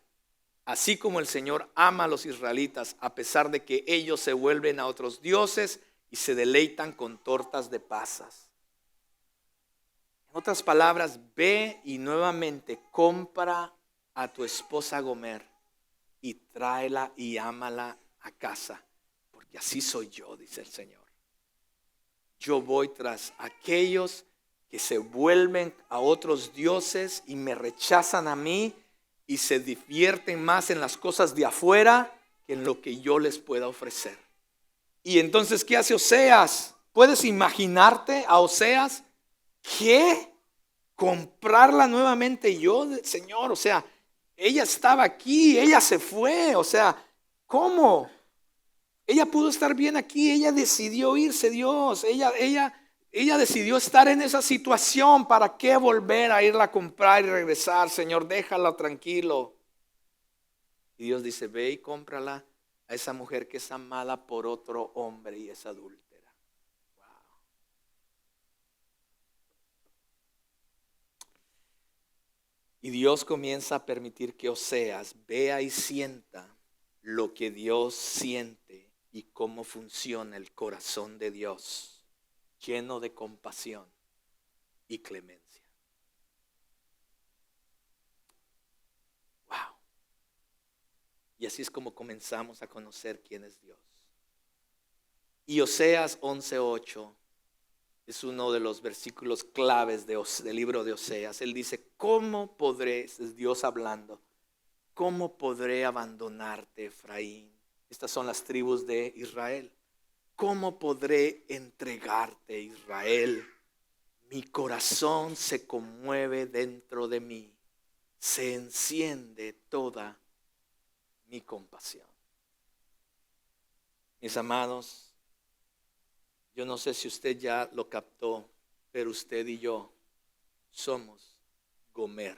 así como el Señor ama a los israelitas, a pesar de que ellos se vuelven a otros dioses y se deleitan con tortas de pasas. En otras palabras, ve y nuevamente compra a tu esposa Gomer y tráela y ámala a casa, porque así soy yo, dice el Señor. Yo voy tras aquellos que se vuelven a otros dioses y me rechazan a mí y se divierten más en las cosas de afuera que en lo que yo les pueda ofrecer. Y entonces, ¿qué hace Oseas? ¿Puedes imaginarte a Oseas? ¿Qué? ¿Comprarla nuevamente yo, Señor? O sea, ella estaba aquí, ella se fue. O sea, ¿cómo? Ella pudo estar bien aquí, ella decidió irse, Dios. Ella decidió estar en esa situación. ¿Para qué volver a irla a comprar y regresar? Señor, déjala tranquilo. Y Dios dice, ve y cómprala a esa mujer que es amada por otro hombre y es adúltera. Wow. Y Dios comienza a permitir que Oseas vea y sienta lo que Dios siente y cómo funciona el corazón de Dios, lleno de compasión y clemencia. Wow. Y así es como comenzamos a conocer quién es Dios. Y Oseas 11:8 es uno de los versículos claves del libro de Oseas. Él dice, ¿cómo podré, es Dios hablando, cómo podré abandonarte, Efraín? Estas son las tribus de Israel. ¿Cómo podré entregarte, Israel? Mi corazón se conmueve dentro de mí, se enciende toda mi compasión. Mis amados, yo no sé si usted ya lo captó, pero usted y yo somos Gomer.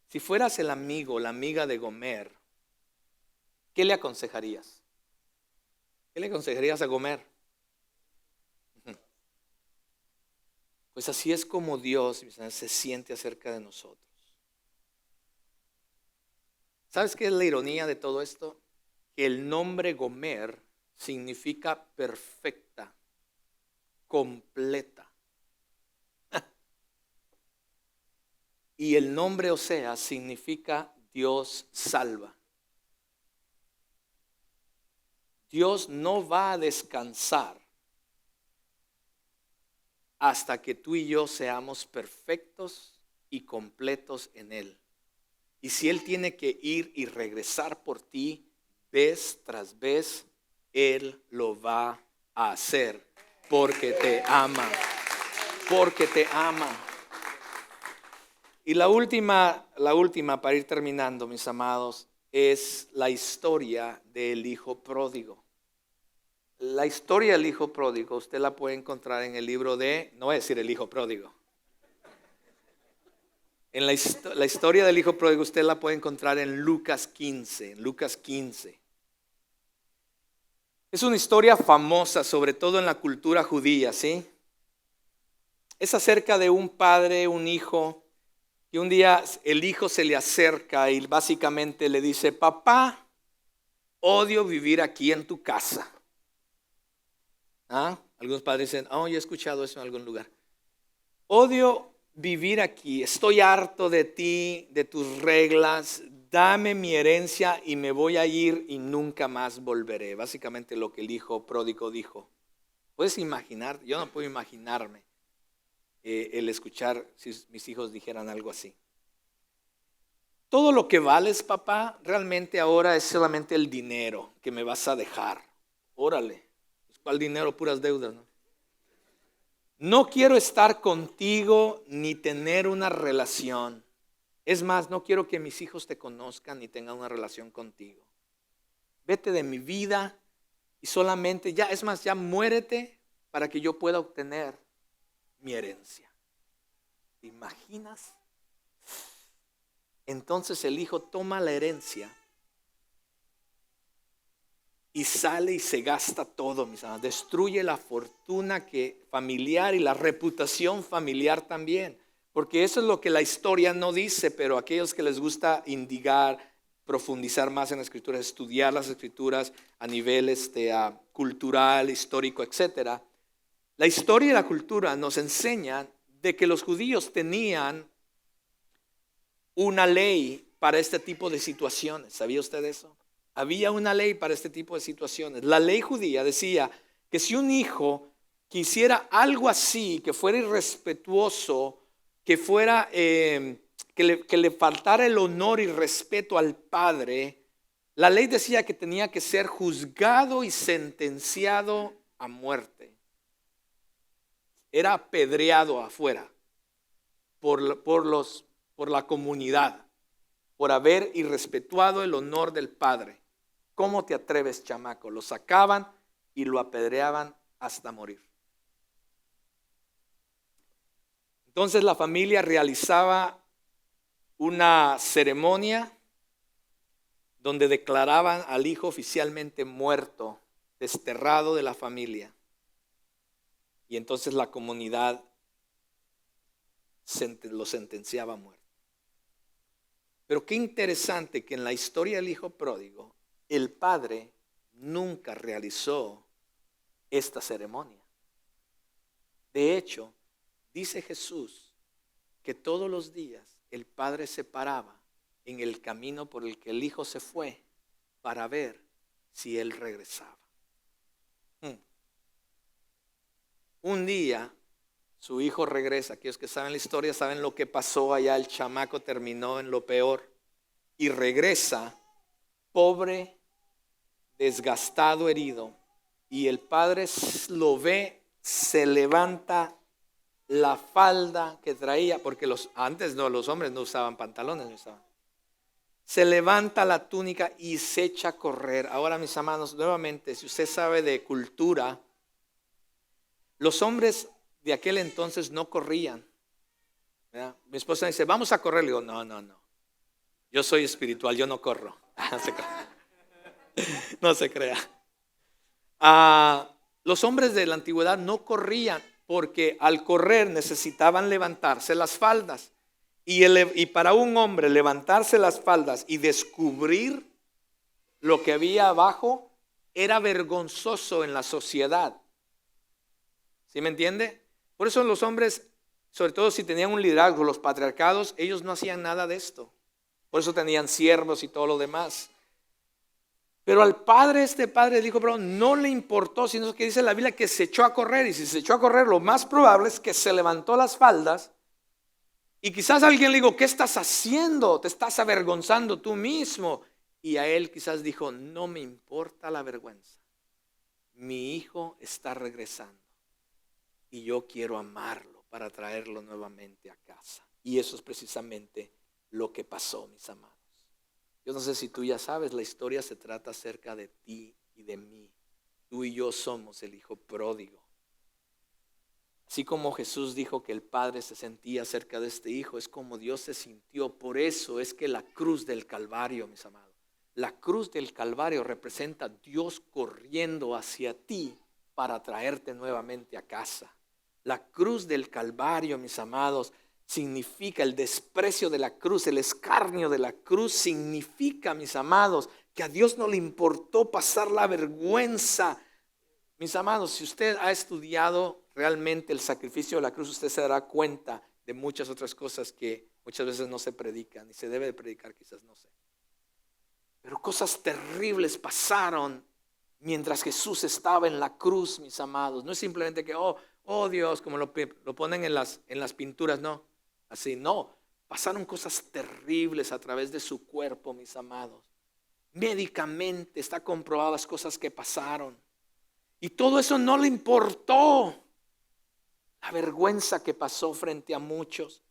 Si fueras el amigo, la amiga de Gomer, ¿qué le aconsejarías? ¿Qué le aconsejarías a Gomer? Pues así es como Dios se siente acerca de nosotros. ¿Sabes qué es la ironía de todo esto? Que el nombre Gomer significa perfecta, completa. Y el nombre Oseas significa Dios salva. Dios no va a descansar hasta que tú y yo seamos perfectos y completos en Él. Y si Él tiene que ir y regresar por ti vez tras vez, Él lo va a hacer porque te ama. Porque te ama. Y la última para ir terminando, mis amados, es la historia del hijo pródigo. La historia del hijo pródigo usted la puede encontrar en el libro de, no voy a decir el hijo pródigo. En la historia del hijo pródigo usted la puede encontrar en Lucas 15. Lucas 15. Es una historia famosa, sobre todo en la cultura judía, ¿sí? Es acerca de un padre, un hijo, y un día el hijo se le acerca y básicamente le dice, papá, odio vivir aquí en tu casa. ¿Ah? Algunos padres dicen, oh, yo he escuchado eso en algún lugar. Odio vivir aquí, estoy harto de ti, de tus reglas, dame mi herencia y me voy a ir y nunca más volveré. Básicamente lo que el hijo pródigo dijo. ¿Puedes imaginar? Yo no puedo imaginarme el escuchar si mis hijos dijeran algo así. Todo lo que vales, papá, realmente ahora es solamente el dinero que me vas a dejar. Órale, ¿cuál dinero? Puras deudas, ¿no? No quiero estar contigo ni tener una relación. Es más, no quiero que mis hijos te conozcan ni tengan una relación contigo. Vete de mi vida y solamente, ya, es más, ya muérete para que yo pueda obtener mi herencia. ¿Te imaginas? Entonces el hijo toma la herencia y sale y se gasta todo, mis amados. Destruye la fortuna familiar y la reputación familiar también. Porque eso es lo que la historia no dice, pero aquellos que les gusta indagar, profundizar más en las escrituras, estudiar las escrituras a nivel cultural, histórico, etc. La historia y la cultura nos enseñan de que los judíos tenían una ley para este tipo de situaciones. ¿Sabía usted eso? Había una ley para este tipo de situaciones. La ley judía decía que si un hijo quisiera algo así, que fuera irrespetuoso, que fuera que le faltara el honor y respeto al padre, la ley decía que tenía que ser juzgado y sentenciado a muerte. Era apedreado afuera por la comunidad, por haber irrespetuado el honor del padre. ¿Cómo te atreves, chamaco? Lo sacaban y lo apedreaban hasta morir. Entonces la familia realizaba una ceremonia donde declaraban al hijo oficialmente muerto, desterrado de la familia. Y entonces la comunidad lo sentenciaba a muerte. Pero qué interesante que en la historia del hijo pródigo, el padre nunca realizó esta ceremonia. De hecho, dice Jesús que todos los días el padre se paraba en el camino por el que el hijo se fue para ver si él regresaba. Un día su hijo regresa. Aquellos que saben la historia saben lo que pasó allá. El chamaco terminó en lo peor y regresa pobre, desgastado, herido. Y el padre lo ve, se levanta la falda que traía, porque los hombres no usaban pantalones, no usaban. Se levanta la túnica y se echa a correr. Ahora, mis amados, nuevamente, si usted sabe de cultura, los hombres de aquel entonces no corrían, ¿verdad? Mi esposa dice, vamos a correr. Le digo, no. Yo soy espiritual, yo no corro. No se crea. Los hombres de la antigüedad no corrían porque al correr necesitaban levantarse las faldas. Y para un hombre levantarse las faldas y descubrir lo que había abajo era vergonzoso en la sociedad. ¿Sí me entiende? Por eso los hombres, sobre todo si tenían un liderazgo, los patriarcados, ellos no hacían nada de esto. Por eso tenían siervos y todo lo demás. Pero al padre, este padre del hijo pródigo, no le importó, sino que dice la Biblia que se echó a correr. Y si se echó a correr, lo más probable es que se levantó las faldas. Y quizás alguien le dijo, ¿qué estás haciendo? Te estás avergonzando tú mismo. Y a él quizás dijo, no me importa la vergüenza. Mi hijo está regresando. Y yo quiero amarlo para traerlo nuevamente a casa. Y eso es precisamente lo que pasó, mis amados. Yo no sé si tú ya sabes, la historia se trata acerca de ti y de mí. Tú y yo somos el hijo pródigo. Así como Jesús dijo que el Padre se sentía cerca de este hijo, es como Dios se sintió. Por eso es que la cruz del Calvario, mis amados, la cruz del Calvario representa a Dios corriendo hacia ti para traerte nuevamente a casa. La cruz del Calvario, mis amados, significa el desprecio de la cruz, el escarnio de la cruz significa, mis amados, que a Dios no le importó pasar la vergüenza. Mis amados, si usted ha estudiado realmente el sacrificio de la cruz, usted se dará cuenta de muchas otras cosas que muchas veces no se predican y se debe de predicar, quizás no sé. Pero cosas terribles pasaron mientras Jesús estaba en la cruz, mis amados. No es simplemente que, oh Dios, como lo ponen en las pinturas, no. Así, no. Pasaron cosas terribles a través de su cuerpo, mis amados. Médicamente está comprobado las cosas que pasaron. Y todo eso no le importó. La vergüenza que pasó frente a muchos,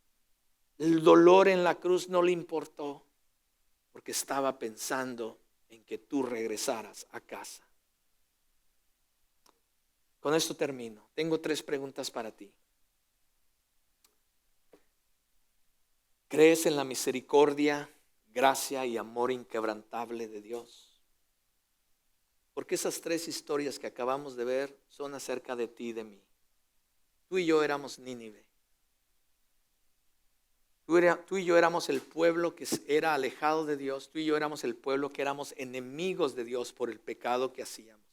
el dolor en la cruz no le importó, porque estaba pensando en que tú regresaras a casa. Con esto termino. Tengo 3 preguntas para ti. ¿Crees en la misericordia, gracia y amor inquebrantable de Dios? Porque esas 3 historias que acabamos de ver son acerca de ti y de mí. Tú y yo éramos Nínive. Tú y yo éramos el pueblo que era alejado de Dios. Tú y yo éramos el pueblo que éramos enemigos de Dios por el pecado que hacíamos.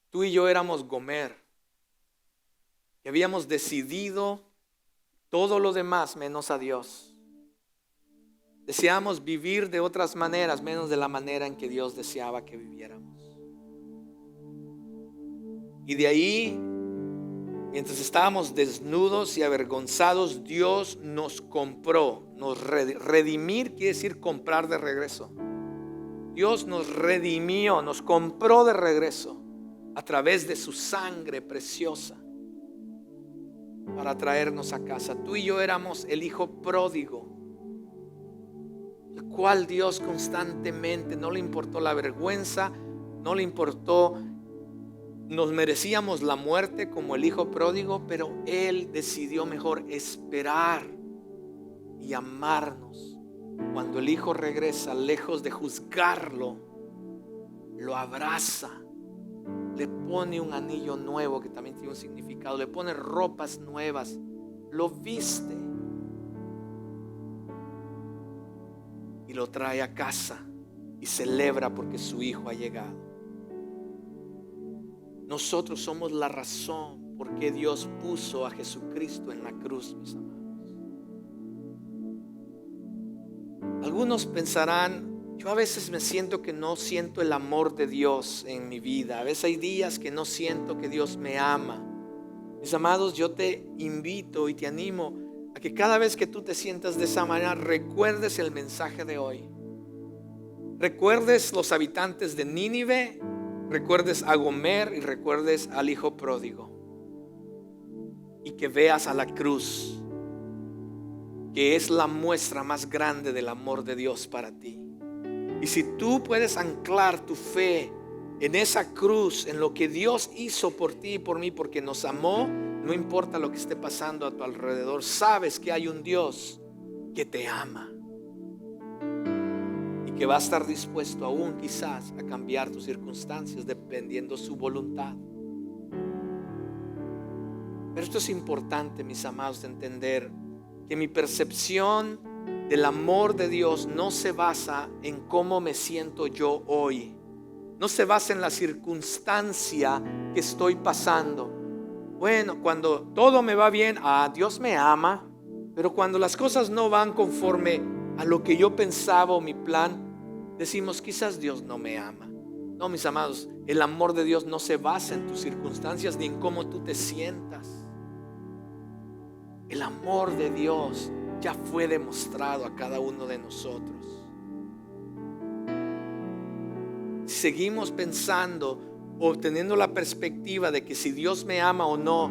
Tú y yo éramos Gomer, que habíamos decidido todo lo demás menos a Dios. Deseábamos vivir de otras maneras menos de la manera en que Dios deseaba que viviéramos. Y de ahí, mientras estábamos desnudos y avergonzados, Dios nos compró. Redimir quiere decir comprar de regreso. Dios nos redimió, nos compró de regreso a través de su sangre preciosa para traernos a casa. Tú y yo éramos el hijo pródigo, el cual Dios constantemente, no le importó la vergüenza, no le importó. Nos merecíamos la muerte como el hijo pródigo, pero Él decidió mejor esperar y amarnos. Cuando el hijo regresa, lejos de juzgarlo, lo abraza, le pone un anillo nuevo que también tiene un significado, le pone ropas nuevas, lo viste y lo trae a casa y celebra porque su hijo ha llegado. Nosotros somos la razón por qué Dios puso a Jesucristo en la cruz, mis amados. Algunos pensarán, yo a veces me siento que no siento el amor de Dios en mi vida. A veces hay días que no siento que Dios me ama. Mis amados, yo te invito y te animo a que cada vez que tú te sientas de esa manera, recuerdes el mensaje de hoy. Recuerdes los habitantes de Nínive, recuerdes a Gomer y recuerdes al hijo pródigo. Y que veas a la cruz, que es la muestra más grande del amor de Dios para ti. Y si tú puedes anclar tu fe en esa cruz, en lo que Dios hizo por ti y por mí, porque nos amó, no importa lo que esté pasando a tu alrededor, sabes que hay un Dios que te ama y que va a estar dispuesto aún quizás a cambiar tus circunstancias dependiendo su voluntad. Pero esto es importante, mis amados, de entender que mi percepción del amor de Dios no se basa en cómo me siento yo hoy. No se basa en la circunstancia que estoy pasando. Bueno, cuando todo me va bien, Dios me ama. Pero cuando las cosas no van conforme a lo que yo pensaba o mi plan, decimos, quizás Dios no me ama. No, mis amados, el amor de Dios no se basa en tus circunstancias ni en cómo tú te sientas. El amor de Dios ya fue demostrado a cada uno de nosotros. Seguimos pensando o teniendo la perspectiva de que si Dios me ama o no,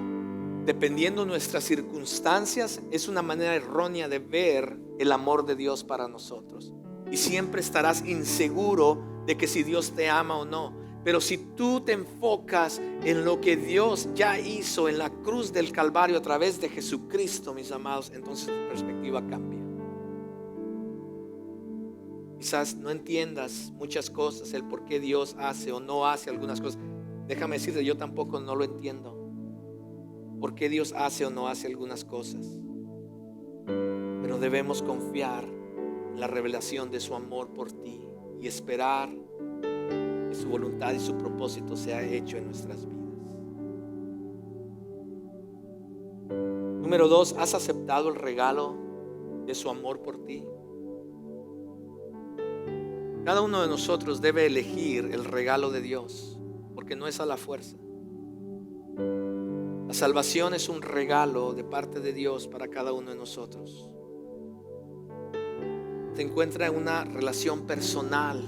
dependiendo de nuestras circunstancias, es una manera errónea de ver el amor de Dios para nosotros. Y siempre estarás inseguro de que si Dios te ama o no. Pero si tú te enfocas en lo que Dios ya hizo en la cruz del Calvario a través de Jesucristo, mis amados, entonces tu perspectiva cambia. Quizás no entiendas muchas cosas, el por qué Dios hace o no hace algunas cosas. Déjame decirte, yo tampoco no lo entiendo. ¿Por qué Dios hace o no hace algunas cosas? Pero debemos confiar en la revelación de su amor por ti y esperar que su voluntad y su propósito sea hecho en nuestras vidas. Número 2, ¿has aceptado el regalo de su amor por ti? Cada uno de nosotros debe elegir el regalo de Dios, porque no es a la fuerza. La salvación es un regalo de parte de Dios para cada uno de nosotros. Se encuentra en una relación personal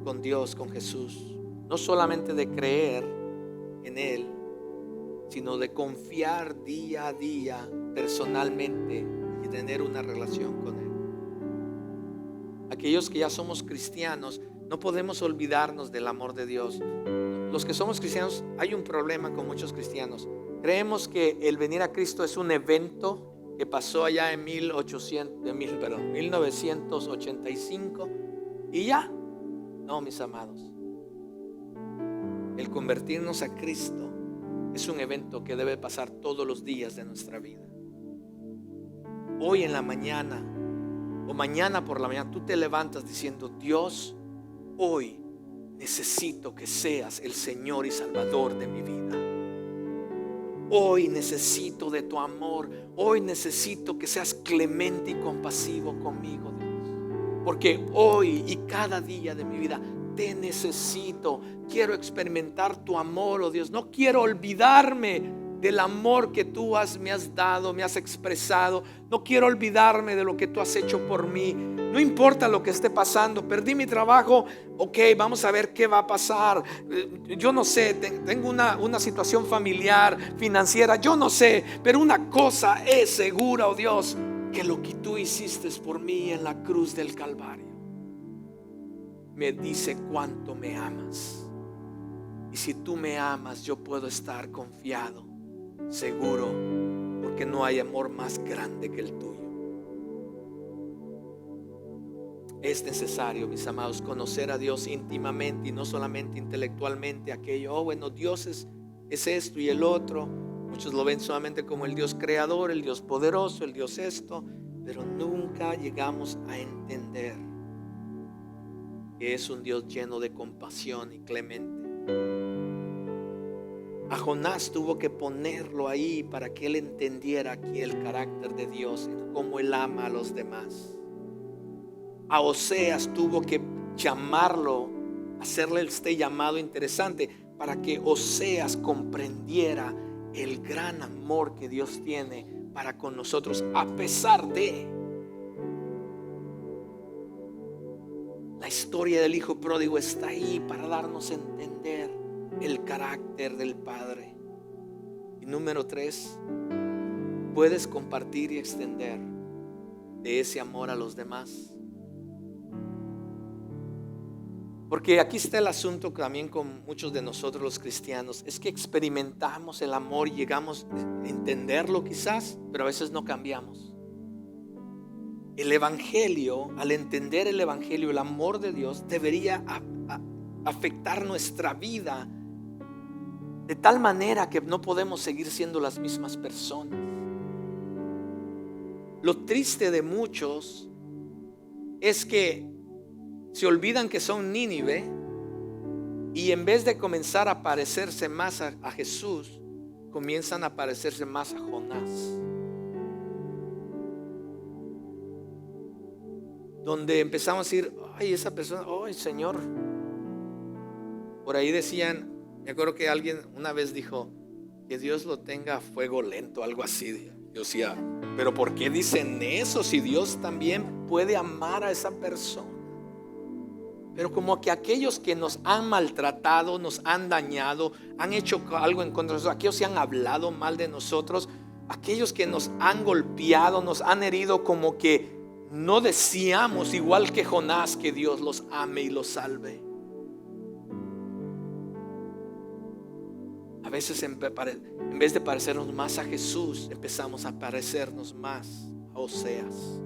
con Dios, con Jesús. No solamente de creer en Él, sino de confiar día a día personalmente y tener una relación con Él. Aquellos que ya somos cristianos, no podemos olvidarnos del amor de Dios. Los que somos cristianos, hay un problema con muchos cristianos. Creemos que el venir a Cristo es un evento que pasó allá en 1985 y ya. No, mis amados. El convertirnos a Cristo es un evento que debe pasar todos los días de nuestra vida. Hoy en la mañana o mañana por la mañana tú te levantas diciendo: Dios, hoy necesito que seas el Señor y Salvador de mi vida. Hoy necesito de tu amor. Hoy necesito que seas clemente y compasivo conmigo, Dios. Porque hoy y cada día de mi vida te necesito. Quiero experimentar tu amor, oh Dios. No quiero olvidarme del amor que tú me has dado, me has expresado. No quiero olvidarme de lo que tú has hecho por mí. No importa lo que esté pasando. Perdí mi trabajo. Ok, vamos a ver qué va a pasar. Yo no sé, tengo una situación familiar, financiera. Yo no sé, pero una cosa es segura, oh Dios, que lo que tú hiciste por mí en la cruz del Calvario me dice cuánto me amas. Y si tú me amas, yo puedo estar confiado, seguro, porque no hay amor más grande que el tuyo. Es necesario, mis amados, conocer a Dios íntimamente y no solamente intelectualmente. Aquello, bueno, Dios es esto y el otro. Muchos lo ven solamente como el Dios creador, el Dios poderoso, el Dios esto, pero nunca llegamos a entender que es un Dios lleno de compasión y clemente. A Jonás tuvo que ponerlo ahí para que él entendiera aquí el carácter de Dios, cómo él ama a los demás. A Oseas tuvo que llamarlo, hacerle este llamado interesante para que Oseas comprendiera el gran amor que Dios tiene para con nosotros, a pesar de la historia del hijo pródigo. Está ahí para darnos a entender el carácter del Padre. Y número 3, puedes compartir y extender de ese amor a los demás. Porque aquí está el asunto también con muchos de nosotros los cristianos. Es que experimentamos el amor y llegamos a entenderlo quizás, pero a veces no cambiamos. El evangelio, al entender el evangelio, el amor de Dios debería afectar nuestra vida de tal manera que no podemos seguir siendo las mismas personas. Lo triste de muchos es que se olvidan que son Nínive y en vez de comenzar a parecerse más a Jesús, comienzan a parecerse más a Jonás. Donde empezamos a decir: ay, esa persona, ay, Señor. Por ahí decían, me acuerdo que alguien una vez dijo: que Dios lo tenga a fuego lento, algo así. Yo decía, pero ¿por qué dicen eso si Dios también puede amar a esa persona? Pero como que aquellos que nos han maltratado, nos han dañado, han hecho algo en contra de nosotros, aquellos que han hablado mal de nosotros, aquellos que nos han golpeado, nos han herido, como que no deseamos, igual que Jonás, que Dios los ame y los salve. A veces en vez de parecernos más a Jesús, empezamos a parecernos más a Oseas.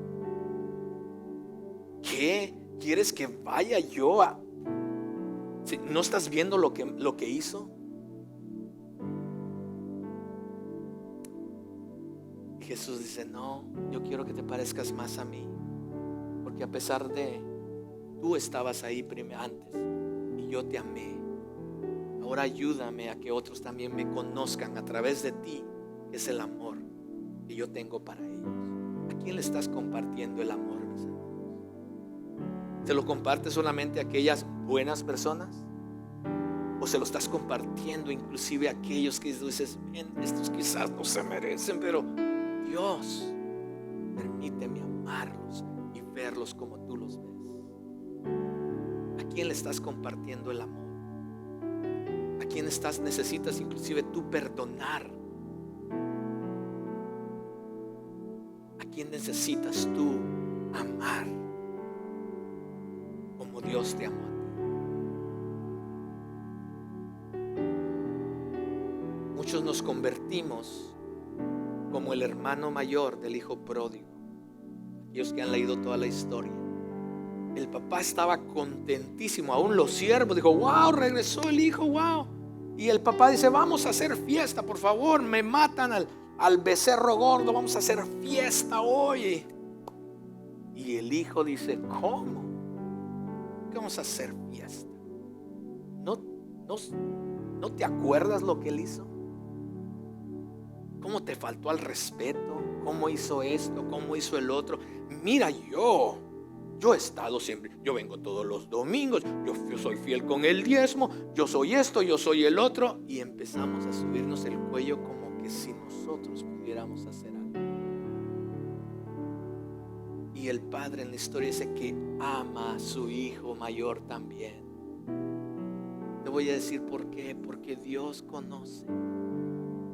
¿Qué? ¿Quieres que vaya yo a? ¿No estás viendo lo que hizo? Y Jesús dice: no, yo quiero que te parezcas más a mí, porque a pesar de tú estabas ahí antes y yo te amé. Ahora ayúdame a que otros también me conozcan a través de ti, que es el amor que yo tengo para ellos. ¿A quién le estás compartiendo el amor, mis hermanos? ¿Se lo compartes solamente a aquellas buenas personas? ¿O se lo estás compartiendo inclusive a aquellos que dices, bien, estos quizás no se merecen, pero Dios, permíteme amarlos y verlos como tú los ves? ¿A quién le estás compartiendo el amor? ¿A quién necesitas inclusive tú perdonar? ¿A quién necesitas tú amar como Dios te amó a ti? Muchos nos convertimos como el hermano mayor del hijo pródigo. Aquellos que han leído toda la historia, el papá estaba contentísimo, aún los siervos dijo, wow, regresó el hijo, wow. Y el papá dice, vamos a hacer fiesta, por favor, me matan al becerro gordo, vamos a hacer fiesta hoy. Y el hijo dice, ¿cómo? ¿Qué vamos a hacer fiesta? ¿No te acuerdas lo que él hizo? ¿Cómo te faltó al respeto? ¿Cómo hizo esto? ¿Cómo hizo el otro? Mira, yo he estado siempre, yo vengo todos los domingos, yo soy fiel con el diezmo, yo soy esto, yo soy el otro. Y empezamos a subirnos el cuello como que si nosotros pudiéramos hacer algo. Y el padre en la historia dice que ama a su hijo mayor también. Te voy a decir por qué. Porque Dios conoce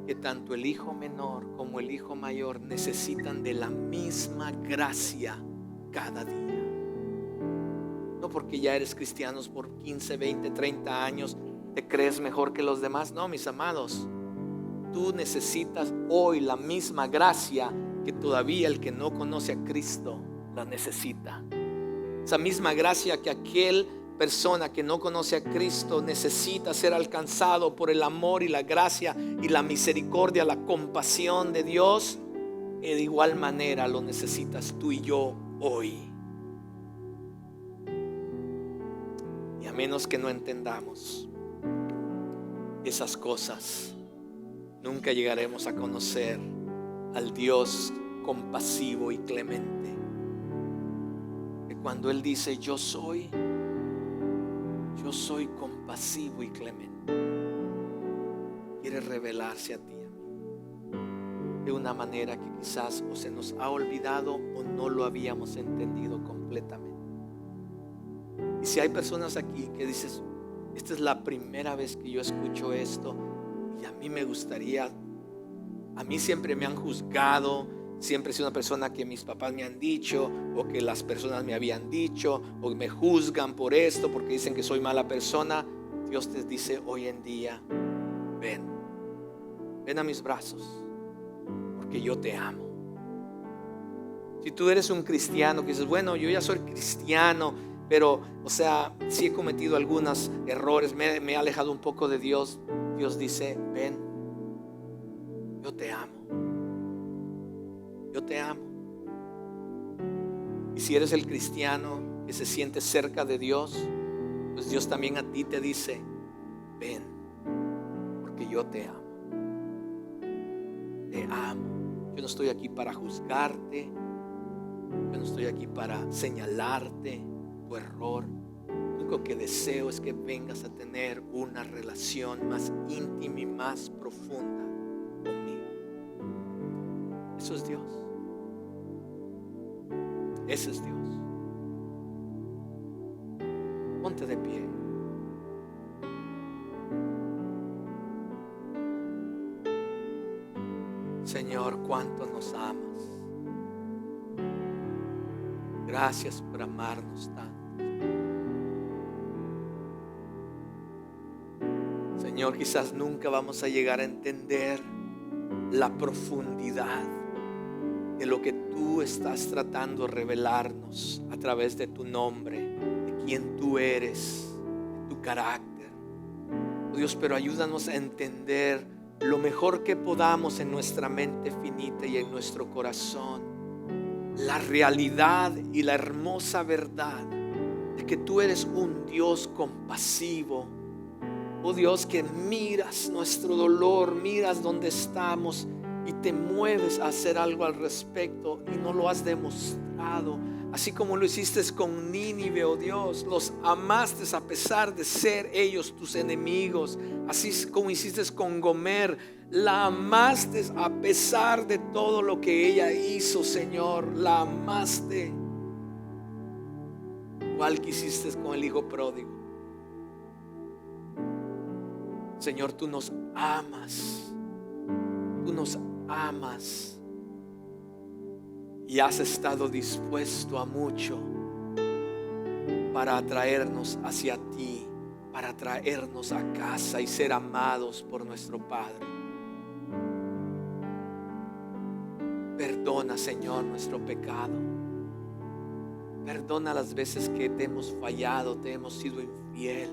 que tanto el hijo menor como el hijo mayor necesitan de la misma gracia cada día. No porque ya eres cristiano por 15, 20, 30 años te crees mejor que los demás. No, mis amados, tú necesitas hoy la misma gracia que todavía el que no conoce a Cristo la necesita. Esa misma gracia que aquel persona que no conoce a Cristo necesita ser alcanzado por el amor y la gracia y la misericordia, la compasión de Dios, y de igual manera lo necesitas tú y yo hoy. Y a menos que no entendamos esas cosas, nunca llegaremos a conocer al Dios compasivo y clemente. Que cuando Él dice yo soy compasivo y clemente, quiere revelarse a ti y a mí de una manera que quizás o se nos ha olvidado o no lo habíamos entendido completamente. Y si hay personas aquí que dices, esta es la primera vez que yo escucho esto y a mí me gustaría, a mí siempre me han juzgado, siempre he sido una persona que mis papás me han dicho o que las personas me habían dicho o me juzgan por esto porque dicen que soy mala persona. Dios te dice hoy en día, ven a mis brazos porque yo te amo. Si tú eres un cristiano que dices, bueno, yo ya soy cristiano, pero, sí he cometido algunos errores, me he alejado un poco de Dios. Dios dice, ven, yo te amo. Yo te amo. Y si eres el cristiano que se siente cerca de Dios, pues Dios también a ti te dice, ven, porque yo te amo. Te amo. Yo no estoy aquí para juzgarte. Yo no estoy aquí para señalarte tu error. Lo único que deseo es que vengas a tener una relación más íntima y más profunda conmigo. Eso es Dios. Ese es Dios. Ponte de pie. Señor, cuánto nos amas. Gracias por amarnos tanto. Señor, quizás nunca vamos a llegar a entender la profundidad de lo que tú estás tratando de revelarnos a través de tu nombre, de quién tú eres, de tu carácter. Oh Dios, pero ayúdanos a entender lo mejor que podamos en nuestra mente finita y en nuestro corazón la realidad y la hermosa verdad de que tú eres un Dios compasivo. Oh Dios, que miras nuestro dolor, miras dónde estamos y te mueves a hacer algo al respecto y no lo has demostrado así como lo hiciste con Nínive, oh Dios. Los amaste a pesar de ser ellos tus enemigos. Así como hiciste con Gomer, la amaste a pesar de todo lo que ella hizo, Señor. La amaste. Igual que hiciste con el hijo pródigo. Señor, tú nos amas. Tú nos amas. Y has estado dispuesto a mucho para atraernos hacia ti, para traernos a casa y ser amados por nuestro Padre. Perdona, Señor, nuestro pecado. Perdona las veces que te hemos fallado, te hemos sido infiel.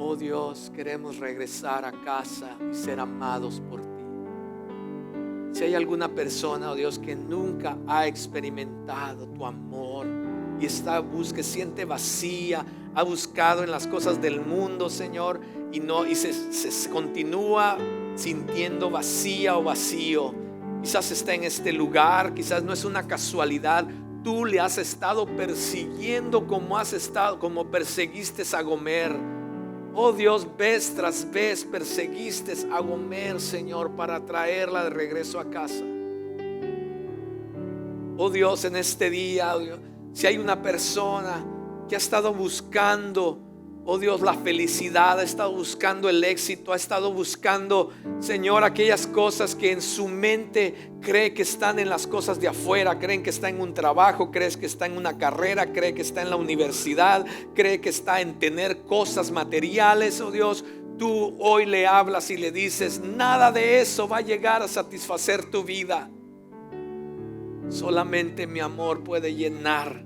Oh Dios, queremos regresar a casa y ser amados por ti. Si hay alguna persona, oh Dios, que nunca ha experimentado tu amor y siente vacía, ha buscado en las cosas del mundo, Señor, y se continúa sintiendo vacía o vacío. Quizás está en este lugar, quizás no es una casualidad. Tú le has estado persiguiendo como perseguiste a Gomer. Oh Dios, vez tras vez perseguiste a Gomer, Señor, para traerla de regreso a casa. Oh Dios, en este día, oh Dios, si hay una persona que ha estado buscando, oh Dios, la felicidad, ha estado buscando el éxito, ha estado buscando, Señor, aquellas cosas que en su mente cree que están en las cosas de afuera, creen que está en un trabajo, crees que está en una carrera, cree que está en la universidad, cree que está en tener cosas materiales, oh Dios, tú hoy le hablas y le dices, nada de eso va a llegar a satisfacer tu vida. Solamente mi amor puede llenar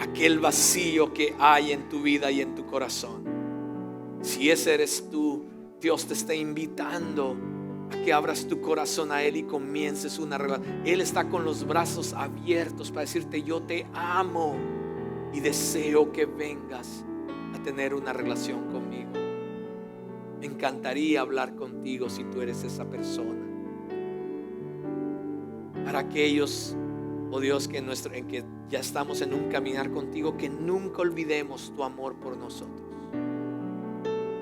aquel vacío que hay en tu vida y en tu corazón. Si ese eres tú, Dios te está invitando a que abras tu corazón a Él y comiences una relación. Él está con los brazos abiertos para decirte: yo te amo y deseo que vengas a tener una relación conmigo. Me encantaría hablar contigo si tú eres esa persona. Para aquellos, oh Dios, en que ya estamos en un caminar contigo, que nunca olvidemos tu amor por nosotros.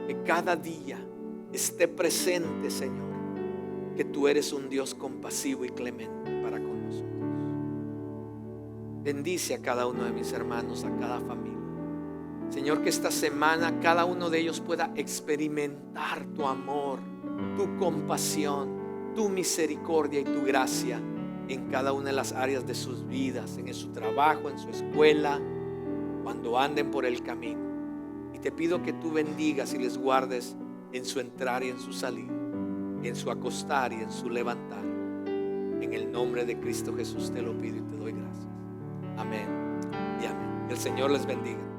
Que cada día esté presente, Señor, que tú eres un Dios compasivo y clemente para con nosotros. Bendice a cada uno de mis hermanos, a cada familia. Señor, que esta semana cada uno de ellos pueda experimentar tu amor, tu compasión, tu misericordia y tu gracia en cada una de las áreas de sus vidas, en su trabajo, en su escuela, cuando anden por el camino. Y te pido que tú bendigas y les guardes en su entrar y en su salir, en su acostar y en su levantar. En el nombre de Cristo Jesús te lo pido y te doy gracias. Amén y amén. Que el Señor les bendiga.